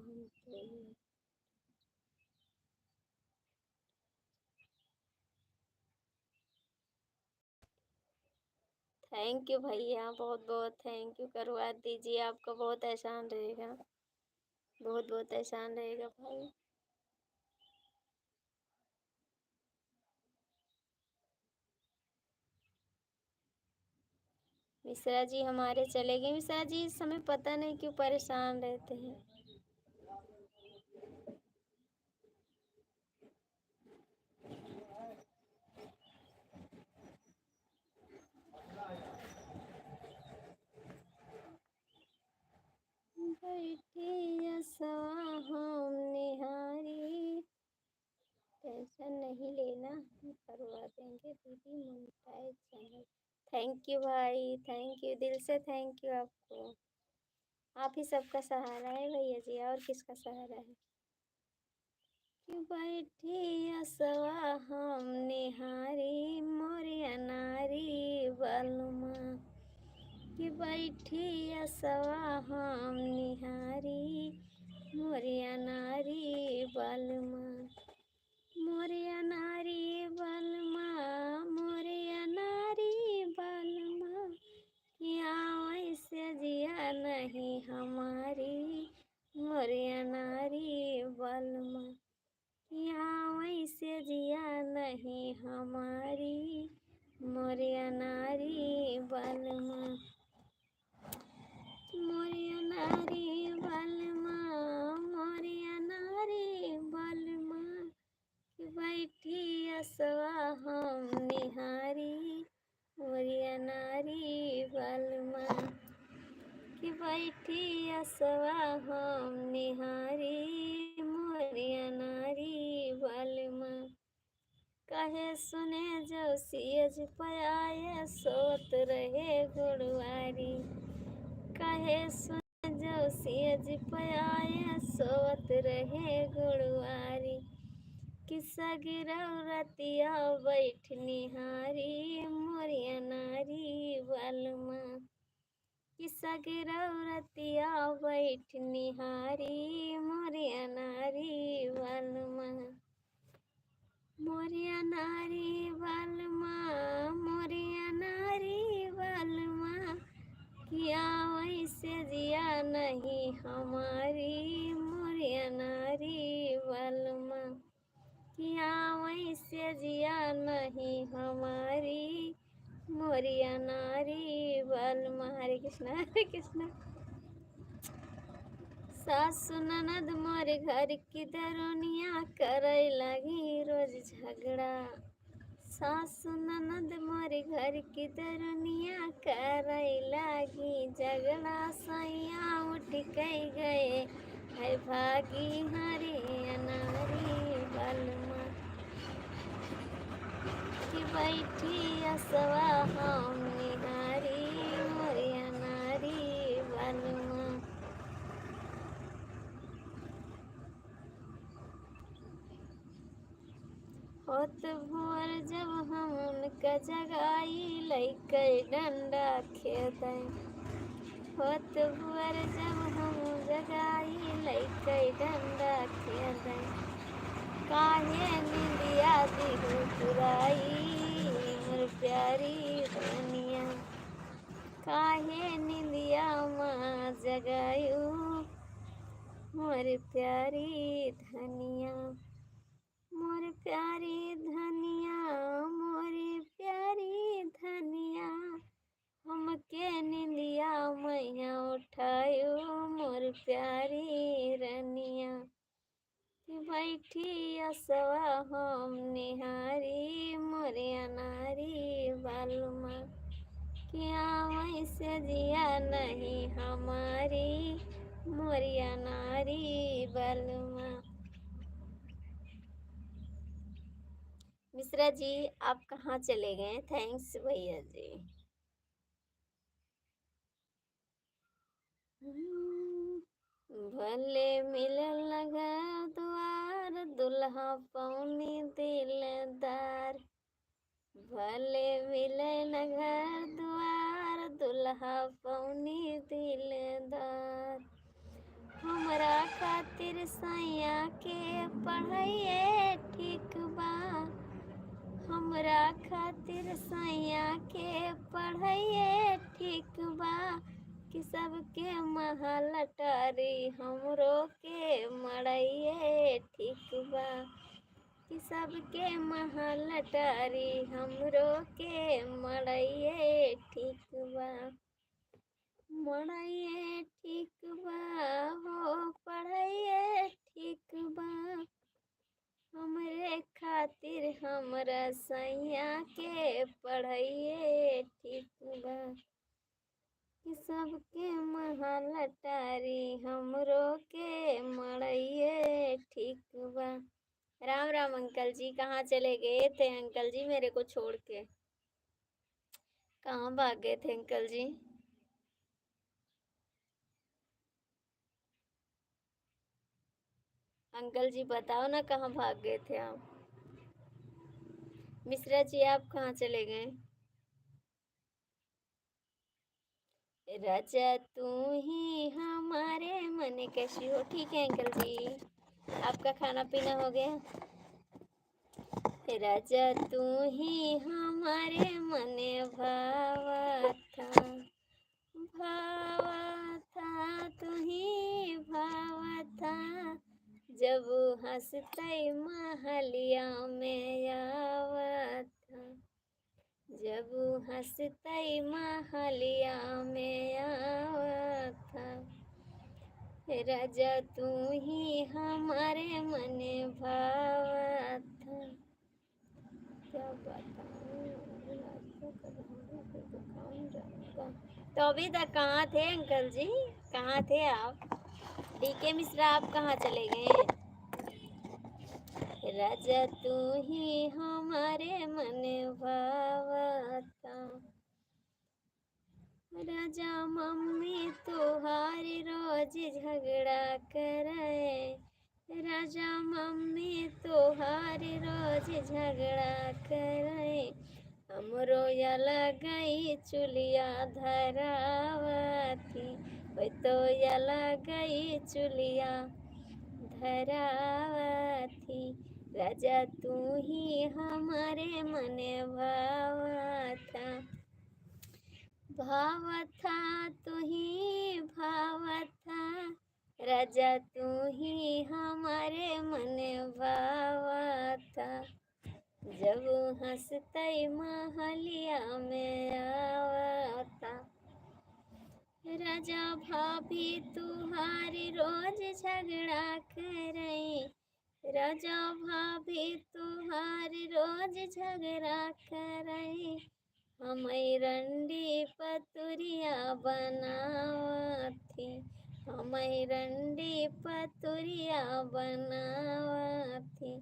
थैंक यू भैया, बहुत बहुत थैंक यू, करवा दीजिए, आपका बहुत एहसान रहेगा, बहुत बहुत एहसान रहेगा भाई। मिश्रा जी हमारे चले गए, मिश्रा जी इस समय पता नहीं क्यों परेशान रहते हैं। बैठी असवा हम निहारी, टेंशन नहीं लेना, हम करवा देंगे दीदी मोनेटाइज चैनल। थैंक यू भाई, थैंक यू, दिल से थैंक यू आपको। आप ही सबका सहारा है भैया जी, और किसका सहारा है। कि बैठी असवा हम निहारी मोरिया नारी बलमा, कि बैठी असवा हम निहारी मोरिया नारी बलमा, मोरिया नारी बलमा, मोरिया नारी बलमा, किया वैसे जिया नहीं हमारी मोरिया नारी बलमा, यहाँ वैसे जिया नहीं हमारी मोरिया नारी बलमा, मोरिया नारी बलमा, मोरिया नारी बलमा, कि बैठी असवा हम निहारी मोरिया नारी बलमा, कि बैठी असवा हम निहारी मोरिया नारी बलमा, कहे सुने जो सियज पयाए सोत रहे गुड़वारी, कहे सुने जो सियज पयाए सोत रहे गुड़वारी, किस्सा गिरव रतिया बैठ निहारी मोरिया नारी बलमा, किस्सा गिरव रतिया बैठ निहारी मोरिया नारी बलमा, मोरिया नारी बलमा, मोरिया नारी बलमा, किया वैसे जिया नहीं हमारी मोरिया नारी बलमा, किया वैसे जिया नहीं हमारी मोरिया नारी बलमा। हरे कृष्णा हरे कृष्णा। सासु ननद मोरे घर की दरोनिया करे लगी रोज झगड़ा, सासु ननद मोरे घर की दरोनिया करे लगी झगड़ा, सैया उठ के गए है भागी हरे अनारी बलमा, कि बैठी असवा हम निहारी मोरिया नारी बलमा, होत भोर जब हम उनका जगाई लैके डंडा खेदै, होत भोर जब हम जगाई लैके डंडा खेदै, काहे निंदिया दिहु पुराई मोर प्यारी धनिया, काहे निंदिया माँ जगायू मोर प्यारी धनिया, मोर प्यारी धनिया, मोर प्यारी धनिया, हमके निंदिया मैया उठायो मोर प्यारी रनिया, कि बैठी असवा हम निहारी मोरिया नारी बलमा, किया वैसे जिया नहीं हमारी मोरिया नारी बलमा। मिश्रा जी आप कहाँ चले गए, थैंक्स भैया जी। भले मिलल न घर द्वार, दुल्हा पौनी दिलदार। भले मिले न घर द्वार, दुल्हा पौनी दिलदार। हमरा खातिर सैया के पढ़ाइए ठीक बा। हमरा खातिर सैया के पढ़ाइए ठीक बा। कि सबके महल अटारी हमरो के मड़ाइए ठीक बा। कि सबके महल अटारी हमरो के मड़ाइए ठीक बा। मड़ाइए ठीक बा हो पढ़ाइए ठीक बा। हमरे खातिर हमरा सैया के पढ़ाइए ठीक बा। कि सबके महल अटारी हमरो के मड़ाइए ठीक बा। राम राम अंकल जी, कहाँ चले गए थे अंकल जी मेरे को छोड़ के? कहाँ भाग गए थे अंकल जी? अंकल जी बताओ ना, कहाँ भाग गए थे आप? मिश्रा जी आप कहाँ चले गए? राजा तू ही हमारे मन। कैसी हो? ठीक है अंकल जी, आपका खाना पीना हो गया? राजा तू ही हमारे मन भावा था। भावा था तू ही भावा था। जब हंसते महलिया में आवा था। जब हंसते महलिया में आवा था। राजा तू ही हमारे मन भावा था। क्या बताऊं, तो अभी तक कहाँ थे अंकल जी? कहाँ थे आप? डीके मिश्रा आप कहाँ चले गए? राजा तू ही हमारे मन भावा था। राजा मम्मी तुहारी रोज झगड़ा करे। राजा मम्मी तुहारी रोज झगड़ा करे। हमरो यला गई चुलिया धरावती। तो यला गई चुलिया धरावती। राजा तू ही हमारे मन भावा था। भावा था तू ही भावा था। राजा तू ही हमारे मन भावा था। जब हंसते महलिया में आवा था। राजा भाभी तुम्हारी रोज झगड़ा करे। राजा भाभी तुम्हारी रोज झगड़ा करे। हमें रंडी पतुरिया बनावती। हमें रंडी पतुरिया बनावती।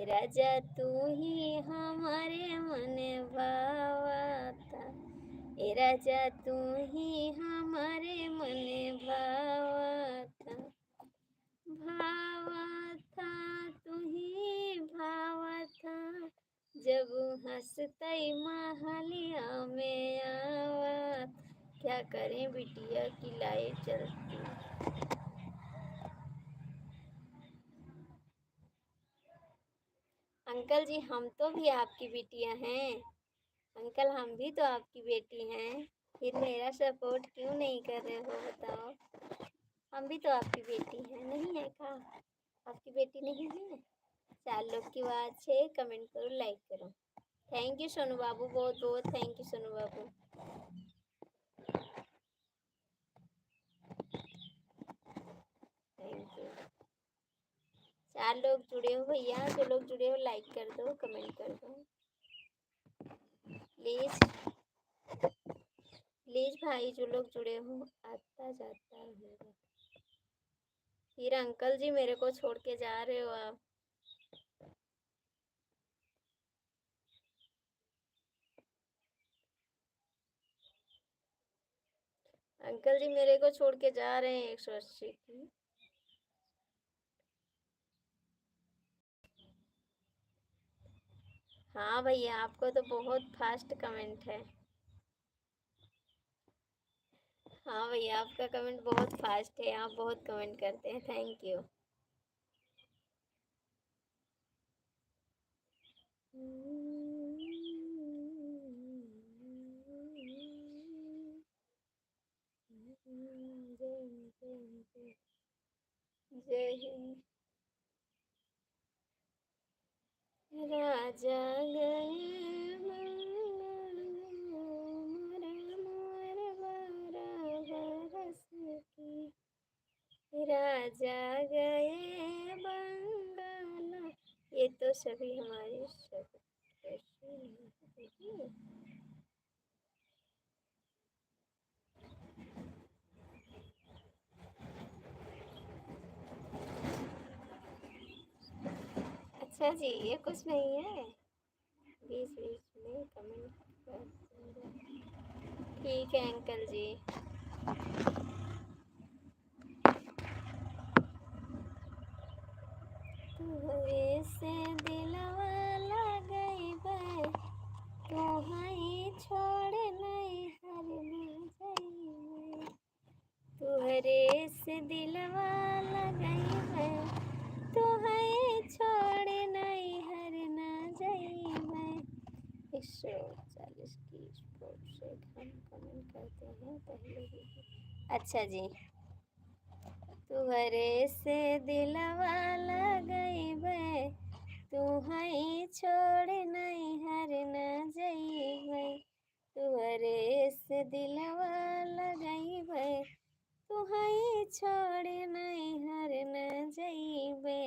राजा तू ही हमारे मन भावता। राजा तू ही हमारे मन भावता। भावा था तू ही भावा था। जब हंसते महलिया में आवा। क्या करें बिटिया की लाइट चलती। अंकल जी हम तो भी आपकी बिटिया हैं। अंकल हम भी तो आपकी बेटी हैं। फिर मेरा सपोर्ट क्यों नहीं कर रहे हो बताओ? हम भी तो आपकी बेटी हैं, नहीं है क्या? आपकी बेटी नहीं है? 4 लोग की बात है, कमेंट करो, लाइक करो। थैंक यू सोनू बाबू, बहुत बहुत थैंक यू सोनू बाबू। Thank you. 4 लोग जुड़े हो भैया, जो लोग जुड़े हो लाइक कर दो, कमेंट कर दो प्लीज प्लीज भाई, जो लोग जुड़े हो। आता जाता है। फिर अंकल जी मेरे को छोड़ के जा रहे हो आप? अंकल जी मेरे को छोड़ के जा रहे हैं 180 की। हाँ भैया आपको तो बहुत फास्ट कमेंट है। हाँ भैया आपका कमेंट बहुत फास्ट है, आप बहुत कमेंट करते हैं, थैंक यू। जय हिंद। राजा गए मोर बारह बरस की, राजा गए बंगाला। ये तो सभी हमारे सब अच्छा जी, ये कुछ नहीं है, बीच बीच में कमेंट करते रहो। ठीक है अंकल जी। तुहरे से दिलवा लगई बे, तुहई छोड़ नहीं हर ना जाइबे। तुहरे से दिलवा लगई बे, तुहई छोड़ नहीं हर ना जाइबे। 140 की स्पोर्ट से हम कमेंट करते हैं पहले ही। अच्छा जी। तुहरे से दिलवा लगइबे, तुहई छोड़ नहीं हर न जइबे। तुहरे से दिलवा लगइबे, तुहई छोड़ नहीं हर न जइबे।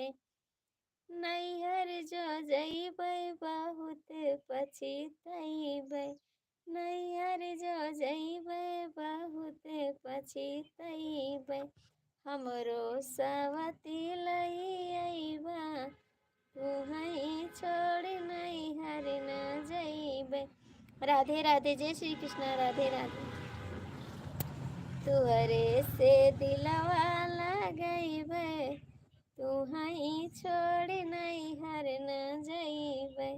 नैहर जो जइबे बहुत पछितइबे, नैहर जो जइबे बहुत पछितइबे। हमरो सवती लई अइबा, तुहई छोड़ नहीं हर न जइबे। राधे राधे, जय श्री कृष्ण, राधे राधे। तुहरे से दिलवा लगइबे, तुहई छोड़ नहीं हर न जइबे।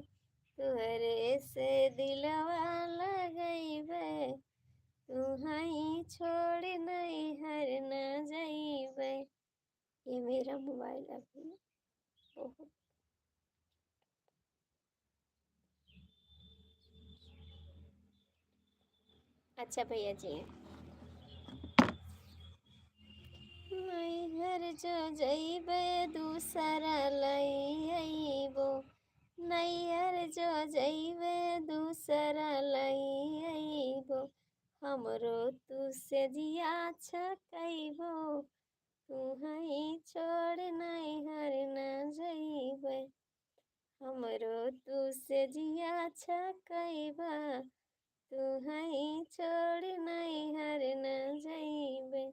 तुहरे से दिलवा लगइबे, तुहई छोड़ नहीं हर न जइबे। ये मेरा मोबाइल अभी बहुत। अच्छा भैया जी। नैहर जो जइबे दूसरा लई अइबो, नैहर जो जइबे दूसरा लई अइबो। हमरो तू से जिया छकइबो, तुहई छोड़ नहीं हर न जइबे। हमरो तू से जिया छकइबा, तुहई छोड़ नहीं हर न जइबे।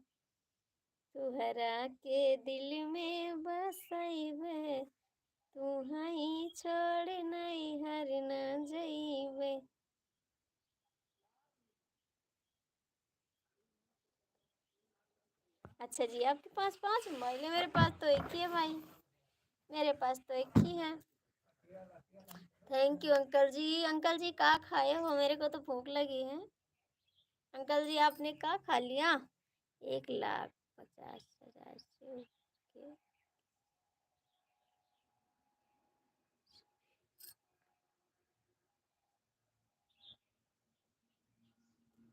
तुहरा के दिल में बसइबे, तुहई छोड़ नहीं हर न जइबे। अच्छा जी, आपके पास 5 मोबाइल है, मेरे पास तो एक ही है भाई, मेरे पास तो एक ही है। थैंक यू अंकल जी। अंकल जी का खाए हो, मेरे को तो भूख लगी है। अंकल जी आपने का खा लिया? 1,50,000 से ओके।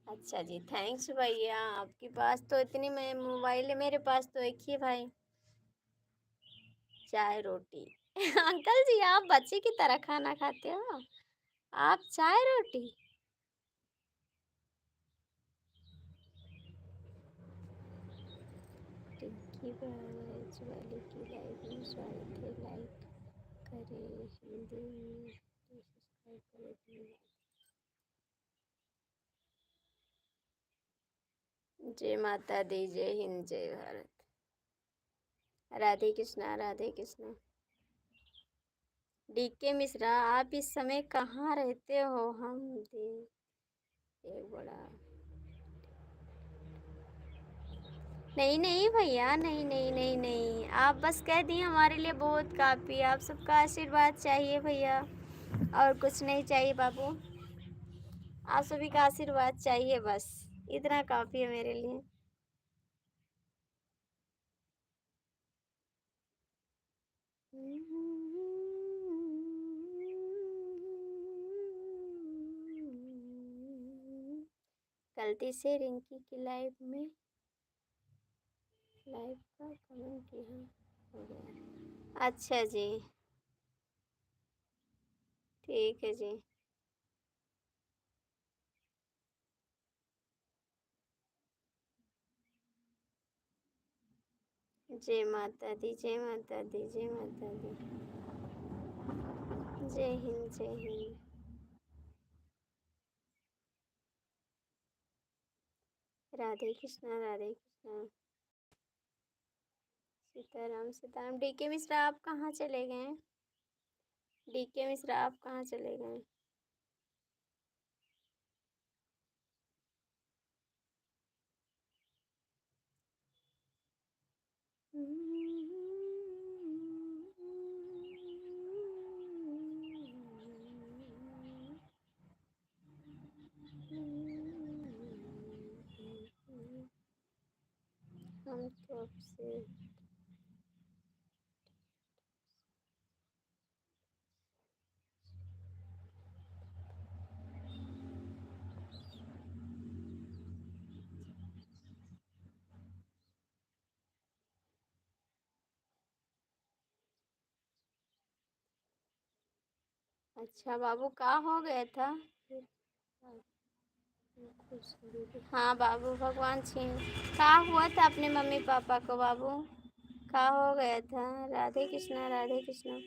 अच्छा जी, थैंक्स भैया। आपके पास तो इतनी में मोबाइल है, मेरे पास तो एक ही है भाई। चाय रोटी। अंकल जी आप बच्चे की तरह खाना खाते हो, आप चाय रोटी। टिक्की बज वाले की लाइव में स्वागत है, लाइक करें, हिंदी में तो सब्सक्राइब करें, धन्यवाद। जय माता दी, जय हिंद, जय भारत। राधे कृष्णा, राधे कृष्णा। डीके मिश्रा आप इस समय कहाँ रहते हो? हम दे एक बड़ा नहीं नहीं भैया, नहीं नहीं नहीं नहीं, आप बस कह दिए हमारे लिए बहुत काफ़ी है। आप सबका आशीर्वाद चाहिए भैया, और कुछ नहीं चाहिए बाबू। आप सभी का आशीर्वाद चाहिए बस, इतना काफ़ी है मेरे लिए। गलती से रिंकी की लाइव का कमेंट यहाँ हो गया। अच्छा जी, ठीक है जी। जय माता दी, जय माता दी, जय माता दी। जय हिंद, जय हिंद। राधे कृष्णा, राधे कृष्णा। सीताराम, सीताराम। डीके मिश्रा आप कहाँ चले गए? डीके मिश्रा आप कहाँ चले गए? हम तो आपसे अच्छा बाबू, का हो गया था? हाँ बाबू, भगवान छीन। का हुआ था अपने मम्मी पापा को बाबू? का हो गया था? राधे कृष्णा, राधे कृष्णा।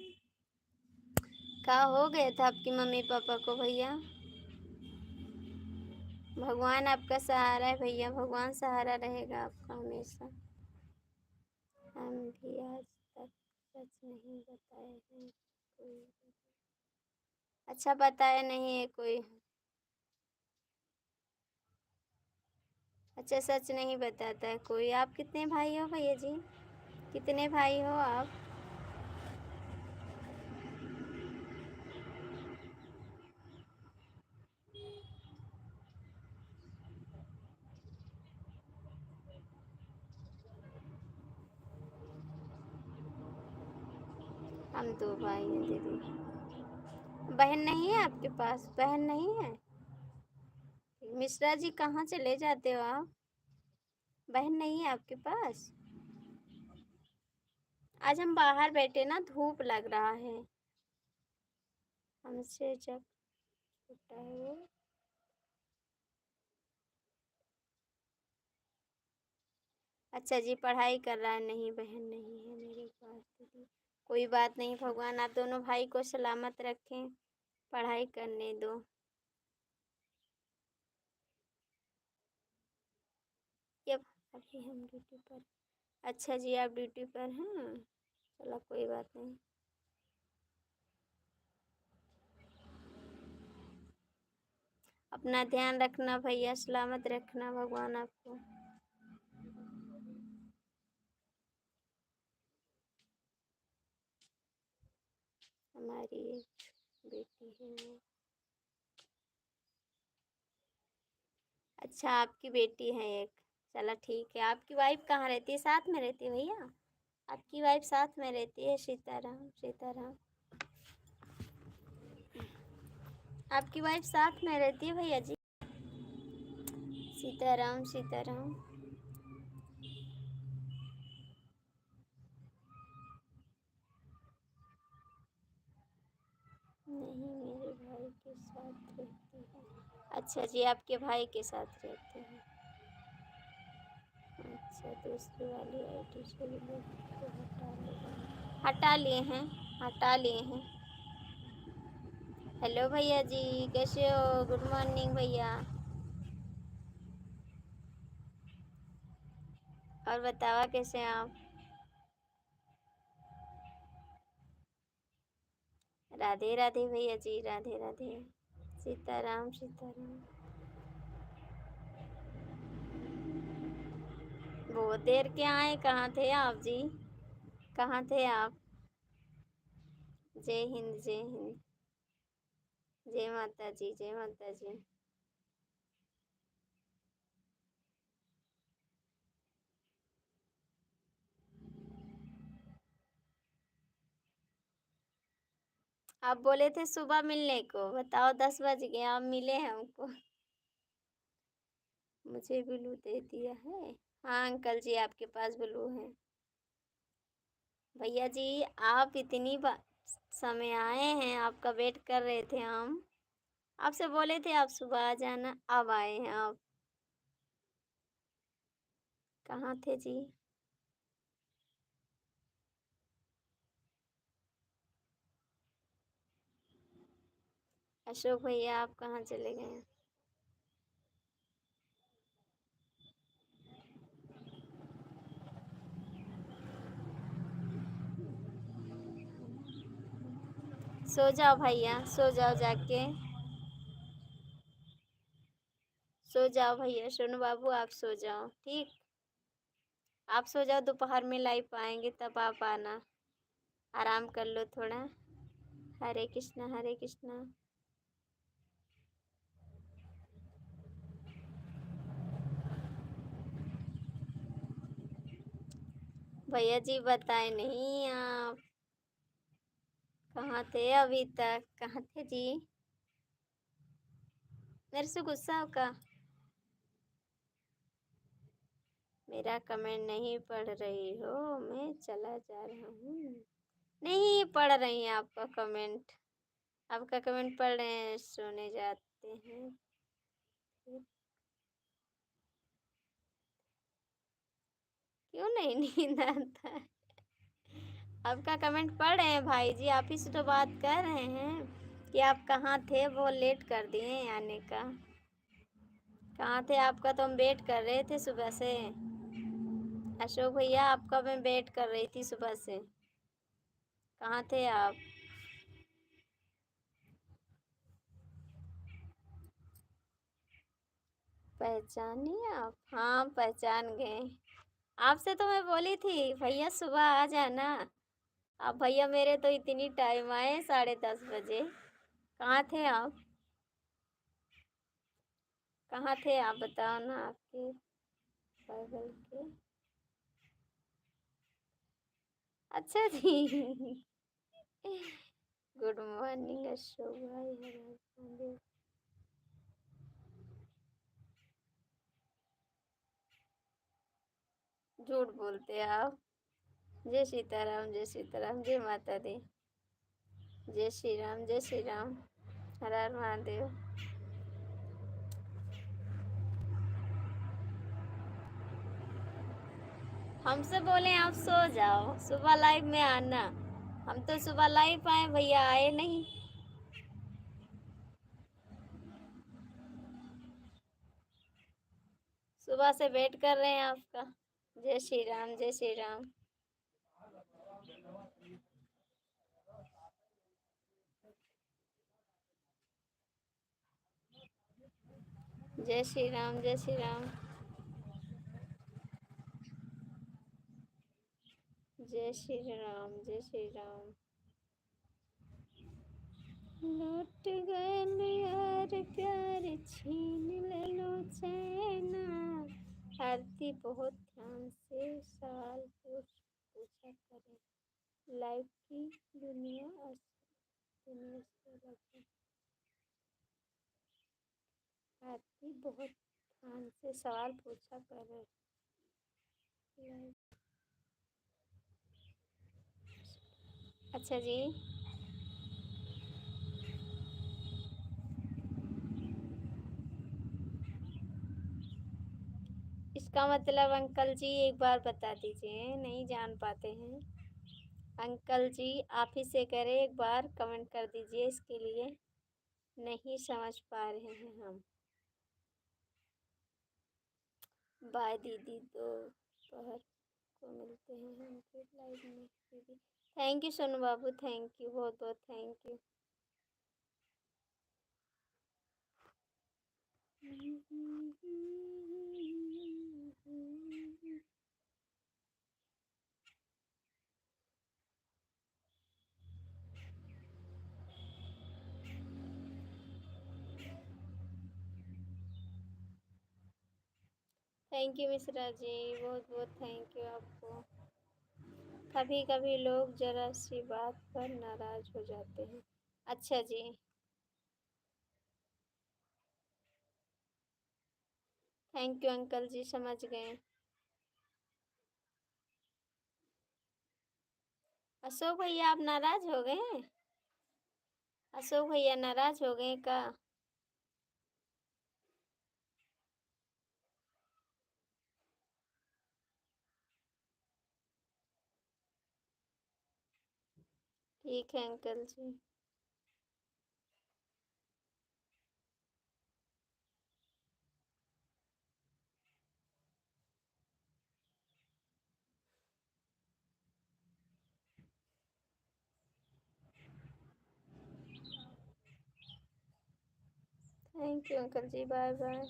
का हो गया था आपकी मम्मी पापा को भैया? भगवान आपका सहारा है भैया, भगवान सहारा रहेगा आपका हमेशा। हम भी आज तक सच नहीं बताए हैं कोई। अच्छा, बताया नहीं है कोई। अच्छा, सच नहीं बताता है कोई। आप कितने भाई हो भैया जी? कितने भाई हो आप? हम 2 भाई हैं दीदी। बहन नहीं है आपके पास? बहन नहीं है? मिश्रा जी कहाँ चले जाते हो आप? बहन नहीं है आपके पास? आज हम बाहर बैठे ना, धूप लग रहा है। हमसे जब छोटा है वो। अच्छा जी, पढ़ाई कर रहा है। नहीं, बहन नहीं है मेरे पास दीदी। कोई बात नहीं, भगवान आप दोनों भाई को सलामत रखें, पढ़ाई करने दो। यप, अभी हम ड्यूटी पर। अच्छा जी, आप ड्यूटी पर हैं? चलो कोई बात नहीं। अपना ध्यान रखना भैया, सलामत रखना भगवान आपको। हमारी एक बेटी है वो। अच्छा, आपकी बेटी है एक। चलो ठीक है। आपकी वाइफ कहाँ रहती है? साथ में रहती है भैया? आपकी वाइफ साथ में रहती है? सीताराम, सीताराम। आपकी वाइफ साथ में रहती है भैया जी? सीताराम, सीताराम। नहीं, मेरे भाई के साथ रहती है। अच्छा जी, आपके भाई के साथ रहते हैं। अच्छा, दूसरी वाली आईडी से भी लोग को हटा लिए हैं, हटा लिए हैं। हेलो भैया जी, कैसे हो? गुड मॉर्निंग भैया। और बतावा कैसे हैं आप? राधे राधे भैया जी, राधे राधे। सीताराम, सीताराम। बहुत देर के आए, कहाँ थे आप जी? कहाँ थे आप? जय हिंद, जय हिंद। जय माता जी, जय माता जी। आप बोले थे सुबह मिलने को, बताओ 10 बज गए, आप मिले हैं हमको। मुझे ब्लू दे दिया है। हाँ अंकल जी, आपके पास ब्लू है। भैया जी, आप समय आए हैं, आपका वेट कर रहे थे हम। आपसे बोले थे आप सुबह आ जाना, अब आए हैं आप। कहाँ थे जी? अशोक भैया, आप कहाँ चले गए? सो जाओ भैया, सो जाओ जाके। सो जाओ भैया, सोनू बाबू आप सो जाओ, ठीक। आप सो जाओ, दोपहर में लाइव आएंगे तब आप आना। आराम कर लो थोड़ा। हरे कृष्णा, हरे कृष्णा। भैया जी बताए नहीं आप, कहाँ थे अभी तक, कहाँ थे जी? मेरे से गुस्सा का? मेरा कमेंट नहीं पढ़ रही हो? मैं चला जा रहा हूँ। नहीं पढ़ रही हैं आपका कमेंट। आपका कमेंट पढ़ रहे हैं, सोने जाते हैं फिर। क्यों नहीं नींद आता है? आपका कमेंट पढ़ रहे हैं भाई जी, आप ही से तो बात कर रहे हैं कि आप कहाँ थे, वो लेट कर दिए आने का। कहाँ थे आपका, तो हम वेट कर रहे थे सुबह से। अशोक भैया, आपका मैं वेट कर रही थी सुबह से। कहाँ थे आप? पहचानी आप? हाँ पहचान गए। आपसे तो मैं बोली थी भैया सुबह आ जाना। अब भैया मेरे तो इतनी टाइम आए, 10:30 बजे। कहाँ थे आप? कहाँ थे आप बताओ ना, आपके बगल के। अच्छा जी। गुड मॉर्निंग अशोक भाई, हमारे पांडे। झूठ बोलते हैं आप। जय सीताराम, जय सीताराम, जय माता दी। जय श्री राम, जय श्री राम। हर हर महादेव। हमसे बोले आप सो जाओ, सुबह लाइव में आना। हम तो सुबह लाइव आए, भैया आए नहीं। सुबह से वेट कर रहे हैं आपका। जय श्री राम, जय श्री राम। जय श्री राम, जय श्री राम। जय श्री राम, जय श्री राम। लौट गए यार प्यार छीन ले लो चैना। आरती बहुत ध्यान से सवाल पूछा करें। लाइफ की दुनिया से लगे। आरती बहुत ध्यान से सवाल पूछा करें। अच्छा जी। इसका मतलब अंकल जी एक बार बता दीजिए, नहीं जान पाते हैं। अंकल जी आप ही से करें, एक बार कमेंट कर दीजिए इसके लिए। नहीं समझ पा रहे हैं हम। बाय दीदी, दोपहर को मिलते हैं हम फिर लाइव में दीदी। थैंक यू सोनू बाबू, थैंक यू, बहुत बहुत thank you. Thank you Mishra ji, बहुत बहुत थैंक यू आपको। कभी कभी लोग जरा सी बात पर नाराज हो जाते हैं। अच्छा जी। थैंक यू अंकल जी, समझ गए। अशोक भैया आप नाराज हो गए हैं? अशोक भैया नाराज हो गए का? ठीक है अंकल जी। थैंक यू अंकल जी, बाय बाय।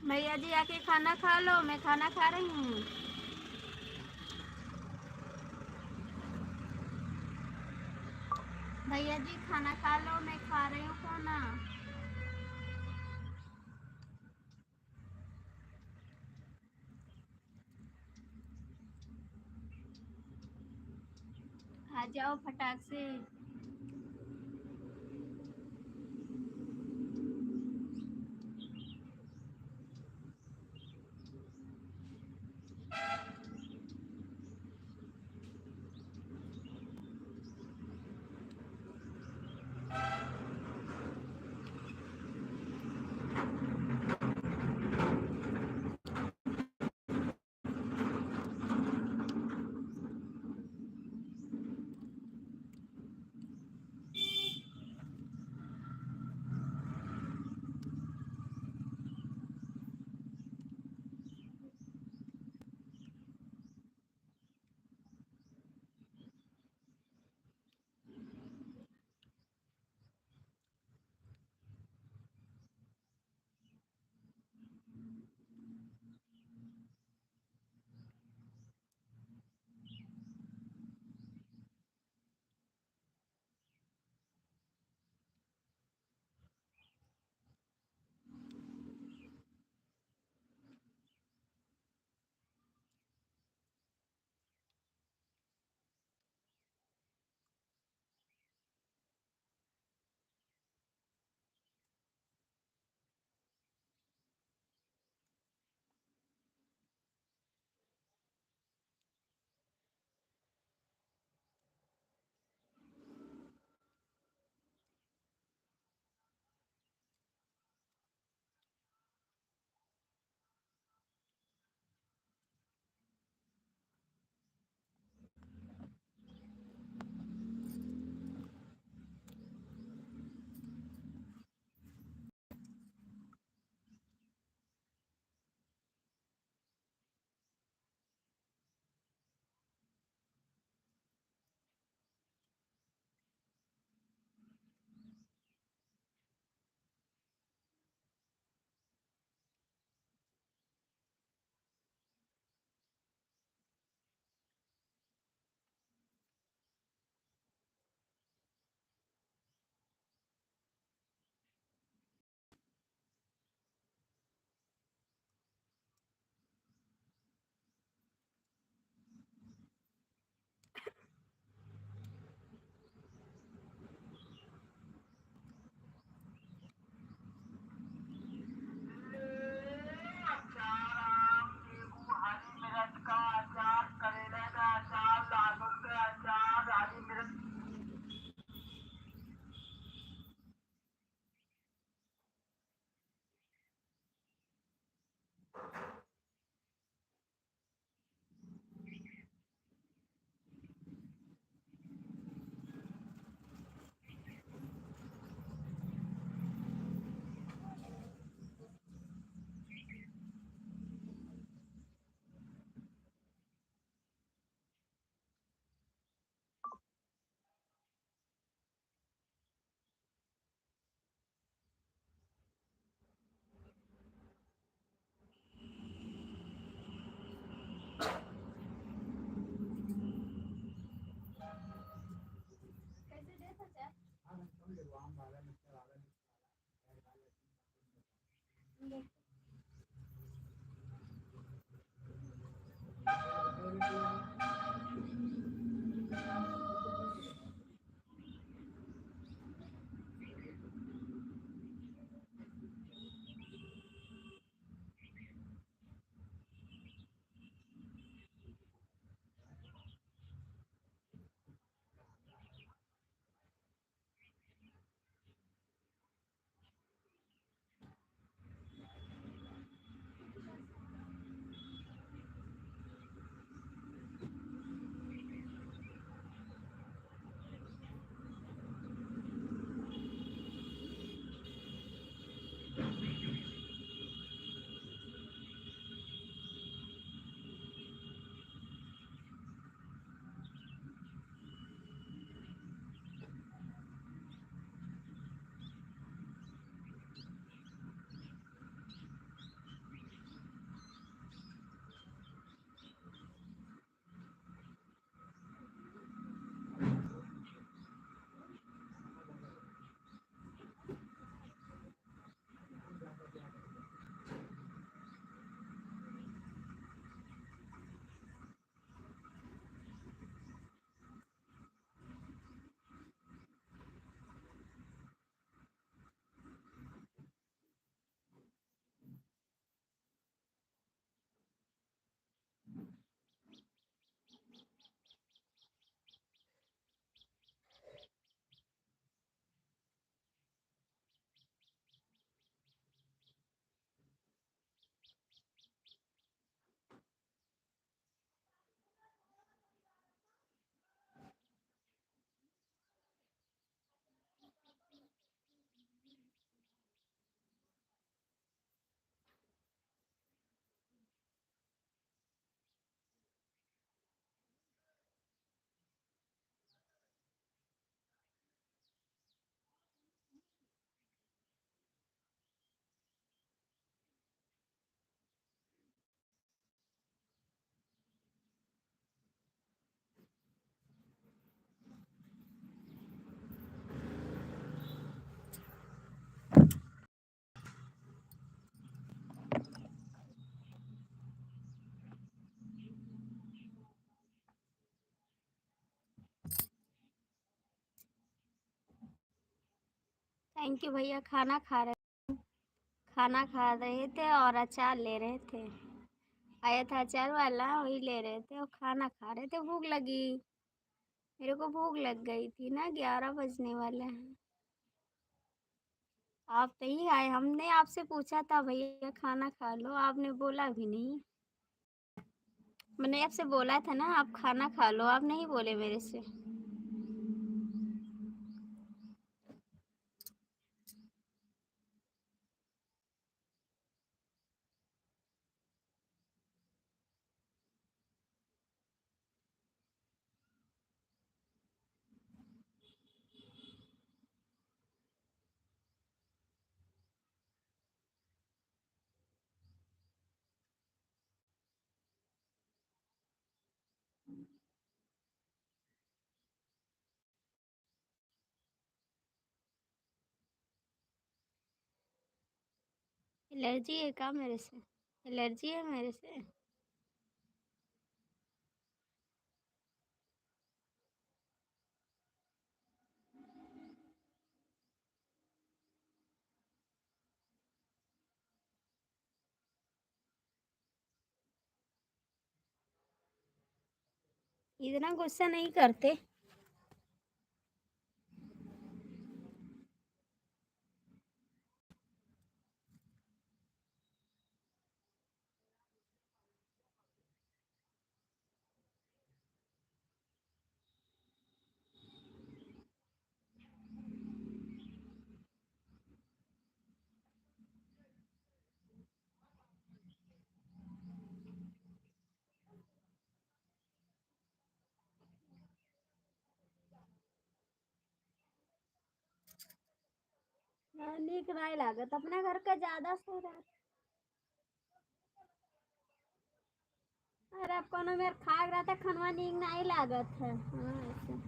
भैया जी आके खाना खा लो, मैं खाना खा रही हूँ। भैया जी खाना खा लो, मैं खा रही हूँ खाना। आ जाओ फटाक से। थैंक यू भैया। खाना खा रहे थे और अचार ले रहे थे। आया था अचार वाला, वही ले रहे थे और खाना खा रहे थे। भूख लगी, मेरे को भूख लग गई थी ना, 11 बजने वाले हैं। आप नहीं आए, हमने आपसे पूछा था भैया खाना खा लो, आपने बोला भी नहीं। मैंने आपसे बोला था ना आप खाना खा लो, आप नहीं बोले मेरे से। एलर्जी है क्या मेरे से? एलर्जी है मेरे से? इतना गुस्सा नहीं करते। हाँ, नीक नहीं लागत, अपना घर का ज्यादा सो रहा। अरे अब कोनो मेरे खाग रहा था, खनवा नीक नहीं लागत है। हाँ ऐसे।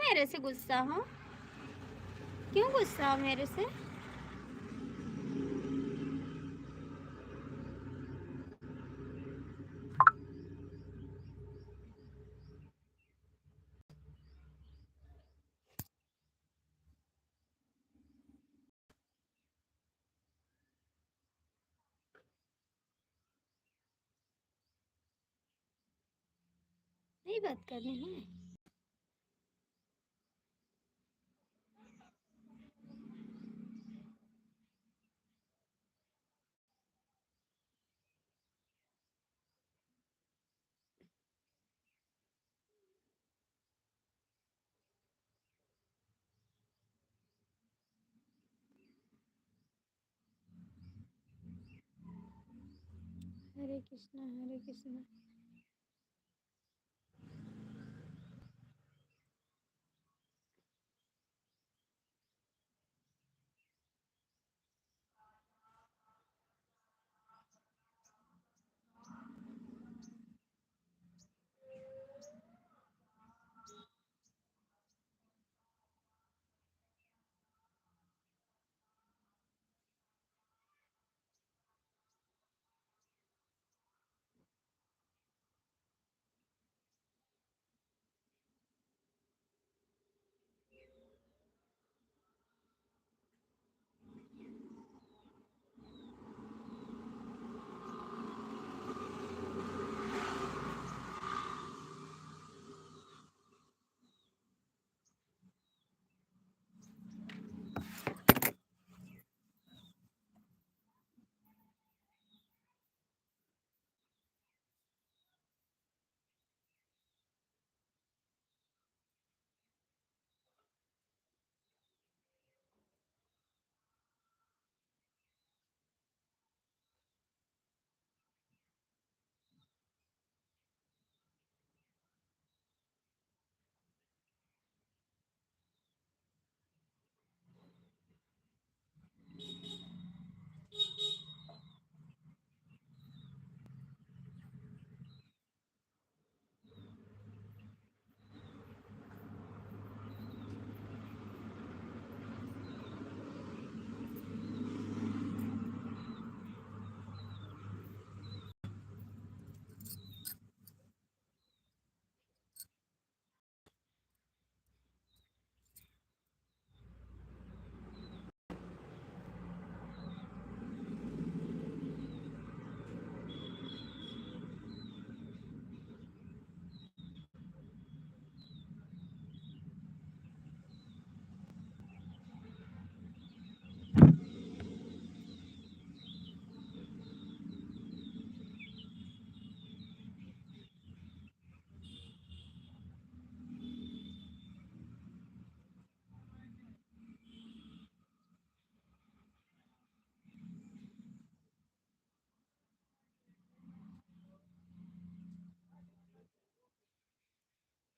मेरे से गुस्सा हो? क्यों गुस्सा हो मेरे से? नहीं बात करनी है। हरे कृष्णा हरे कृष्णा।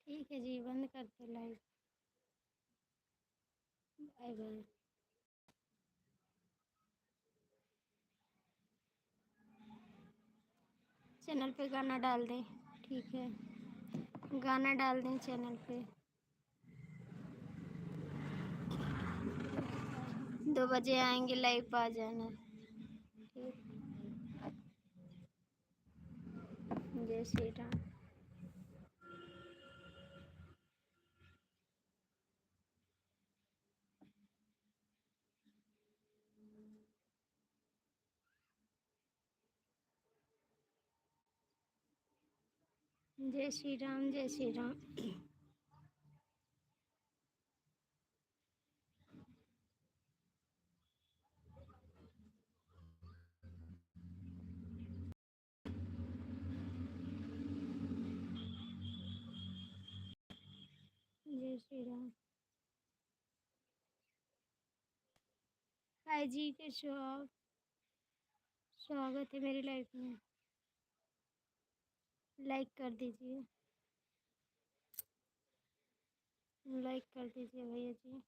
ठीक है जी, बंद करते लाइव। Bye bye. चैनल पे गाना डाल दें। ठीक है, गाना डाल दें चैनल पे। 2 बजे आएंगे, लाइव पे आ जाना। ठीक। जय श्री राम। जय श्री राम जय श्री राम। जय श्री राम। हाय जी, कैसे हो आप? स्वागत है मेरी लाइफ में। लाइक कर दीजिए, लाइक कर दीजिए भैया जी।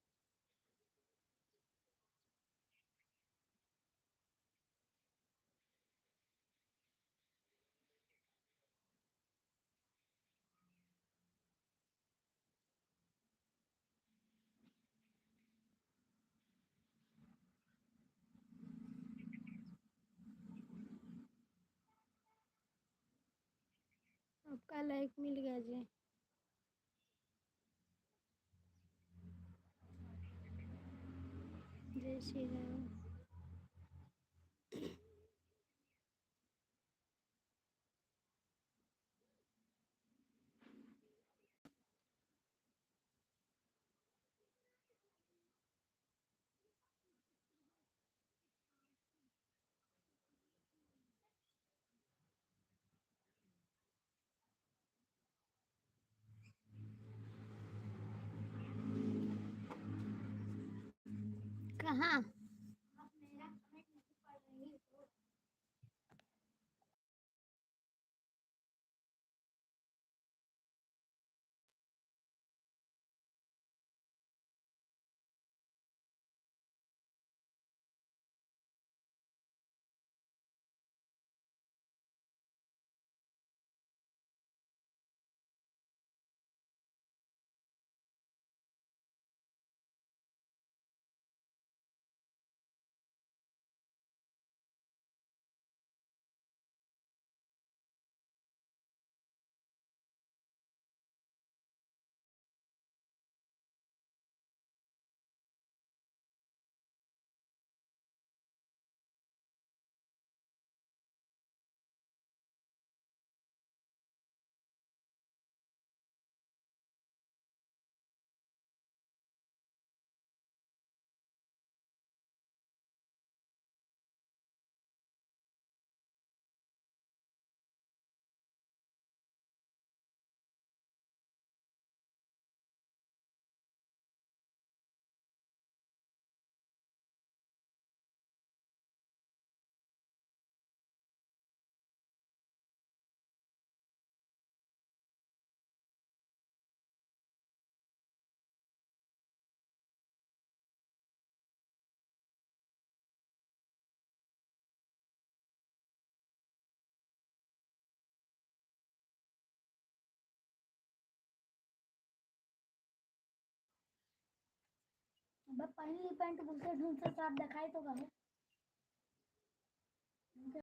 आपका लाइक मिल गया जी। जय श्री राम। कहाँ? पहली पैंट बुलते ढूंढ से साफ दिखाई तो कहो।